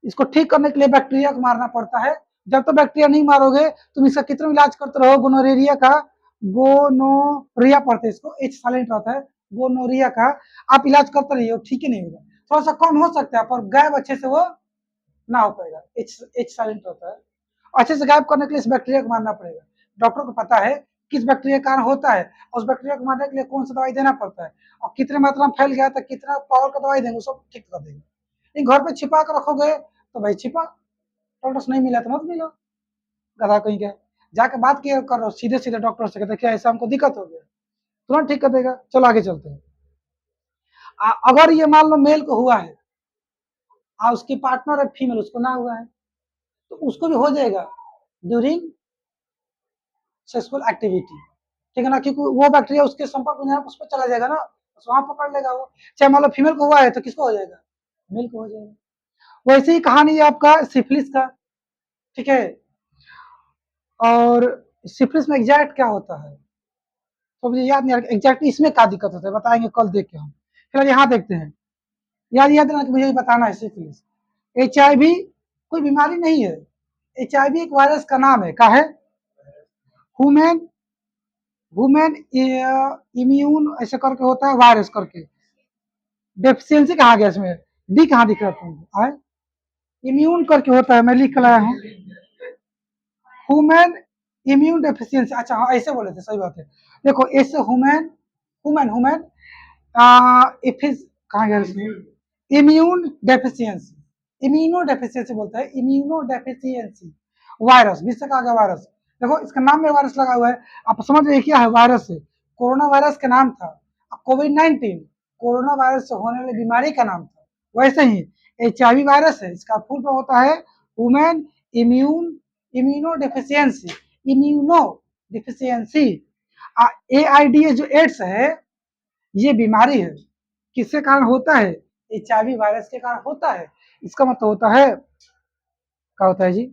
इसको ठीक करने के लिए बैक्टीरिया को मारना पड़ता है, जब तक बैक्टीरिया नहीं मारोगे तुम इसका कितना इलाज करते रहो, गोनोरेरिया का, गोनोरिया पढ़ते हैं इसको, एच साइलेंट रहता है, गोनोरिया का आप इलाज करते रहिए, ठीक ही नहीं होगा, थोड़ा सा कम हो सकता है पर गायब अच्छे से वो ना हो पाएगा, एच एच साइलेंट होता है, अच्छे से गायब करने के लिए इस बैक्टीरिया को मारना पड़ेगा, डॉक्टर को पता है किस बैक्टीरिया का कारण होता है, और उस बैक्टीरिया को मारने के लिए कौन सा दवाई देना पड़ता है, और कितने मात्रा में फैल गया तो कितना पावर का दवाई देंगे, सब ठीक कर देंगे। लेकिन घर पे छिपा कर रखोगे तो भाई छिपा, डॉक्टर से नहीं मिला तो मत मिलो, गधा कहीं के, जाके बात किया करो सीधे सीधे डॉक्टर से, देखिए ऐसा हमको दिक्कत हो गया, तुरंत ठीक कर देगा। चलो आगे चलते हैं। अगर ये मान लो मेल को हुआ है और उसकी पार्टनर है फीमेल, उसको ना हुआ है, तो उसको भी हो जाएगा ड्यूरिंग सेक्सुअल एक्टिविटी, ठीक है ना, क्योंकि वो बैक्टीरिया उसके संपर्क में उस पर चला जाएगा ना, तो वहां पकड़ लेगा वो, चाहे मान लो फीमेल को हुआ है तो किसको हो जाएगा, मेल को हो जाएगा। वैसे ही कहानी है आपका सिफिलिस का, ठीक है। और सिफिलिस में एग्जैक्ट क्या होता है तो मुझे याद नहीं आ रहा एग्जैक्ट इसमें क्या दिक्कत होता है, बताएंगे कल देख के हम, फिर यहाँ देखते हैं। याद याद रखना कि मुझे ये बताना है सिफिलिस, एच आई वी कोई बीमारी नहीं है, एच आई वी एक वायरस का नाम है, क्या है, ह्यूमन वुमेन इम्यून ऐसे करके होता है, वायरस करके, डेफिशिएंसी कहा गया इसमें, डी कहाँ दिख रहा है तुमको, आए इम्यून करके होता है, मैं लिख कर लाया हूँ, ह्यूमन इम्यून डेफिशिएंसी, अच्छा हाँ ऐसे बोले थे, सही बात है, देखो ऐसे ह्यूमन ह्यूमन ह्यूमन इफिस कहाँ गया इसमें, इम्यून डेफिशिएंसी, इम्यूनो डेफिशिएंसी बोलता है, इम्यूनो डेफिशिएंसी वायरस, विश्व का आगे वायरस, देखो इसका नाम में वायरस लगा हुआ है, आप समझ रहे क्या है, वायरस है, कोरोना वायरस का नाम था, कोविड-19 कोरोना वायरस से होने वाली बीमारी का नाम था, वैसे ही एच आई वी वायरस है, इसका फुल फॉर्म होता है human immune immuno deficiency, immuno deficiency, A I D जो एड्स है ये बीमारी है, किसके कारण होता है, एच आई वी वायरस के कारण होता है, इसका मतलब होता है क्या होता है जी,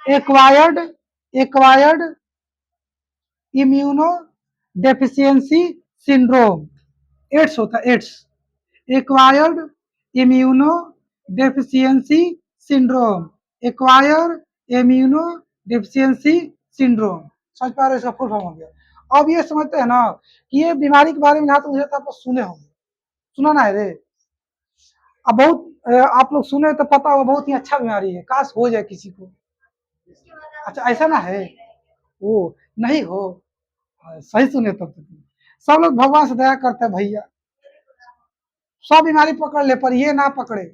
acquired acquired immuno deficiency syndrome, AIDS होता है, AIDS, acquired immuno deficiency syndrome, acquired immuno deficiency syndrome, समझ पा रहे हो, इसका फुल फॉर्म हो गया। अब ये समझते हैं ना कि ये बीमारी के बारे में जहाँ तक मुझे तो आप सुने होंगे, सुना ना है रे, अब बहुत आप लोग सुने तो पता होगा, बहुत ही अच्छा बीमारी है, काश हो जाए किसी को, अच्छा ऐसा ना है, वो नहीं हो, सही सुने तब तो, सब लोग भगवान से दया करते हैं भैया, सब बीमारी पकड़ ले पर ये ना पकड़े,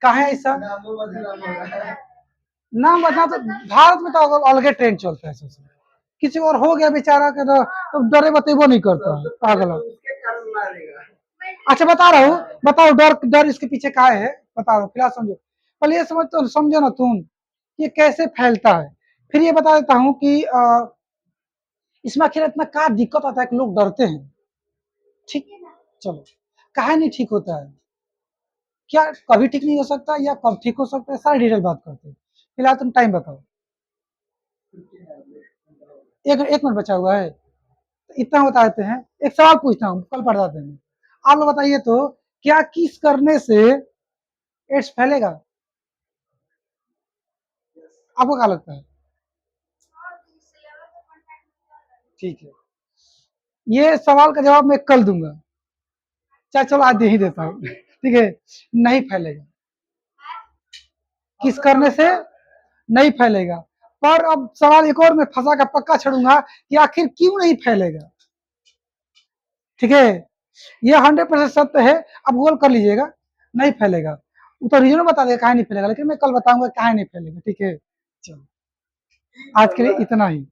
काहे ऐसा, नाम बता तो भारत में तो अलगे ट्रेंड चलता है सबसे, किसी और हो गया बेचारा के तो डरे बतेबो नहीं करता है, पागल। अच्छा बता रहा हूँ, बताओ डर डर इसके पीछे का है, बता रहा हूँ फिलहाल समझो, पहले ये समझ तो समझो ना तुम ये कैसे फैलता है, फिर ये बता देता हूँ कि इसमें आखिर इतना क्या दिक्कत आता है कि लोग डरते हैं, ठीक, चलो काहे नहीं ठीक होता है, क्या कभी ठीक नहीं हो सकता या कब ठीक हो सकता है, सारी डिटेल बात करते हैं, फिलहाल तुम टाइम बताओ, एक मिनट बचा हुआ है, तो इतना बता देते हैं, एक सवाल पूछता हूँ कल पढ़ जाते हैं, आप लोग बताइए तो क्या किस करने से एड्स फैलेगा, आपको क्या लगता है, ठीक है, ये सवाल का जवाब मैं कल दूंगा, चाहे चलो आज दे ही देता हूँ, ठीक है, नहीं फैलेगा, किस करने से नहीं फैलेगा, पर अब सवाल एक और मैं फंसा का पक्का छोड़ूंगा कि आखिर क्यों नहीं फैलेगा, ठीक है, ये 100% सत्य है। अब गूगल कर लीजिएगा, नहीं फैलेगा। वो तो रीजन बता देगा काहे नहीं फैलेगा, लेकिन मैं कल बताऊंगा काहे नहीं फैलेगा। ठीक है, चलो आज के लिए इतना ही।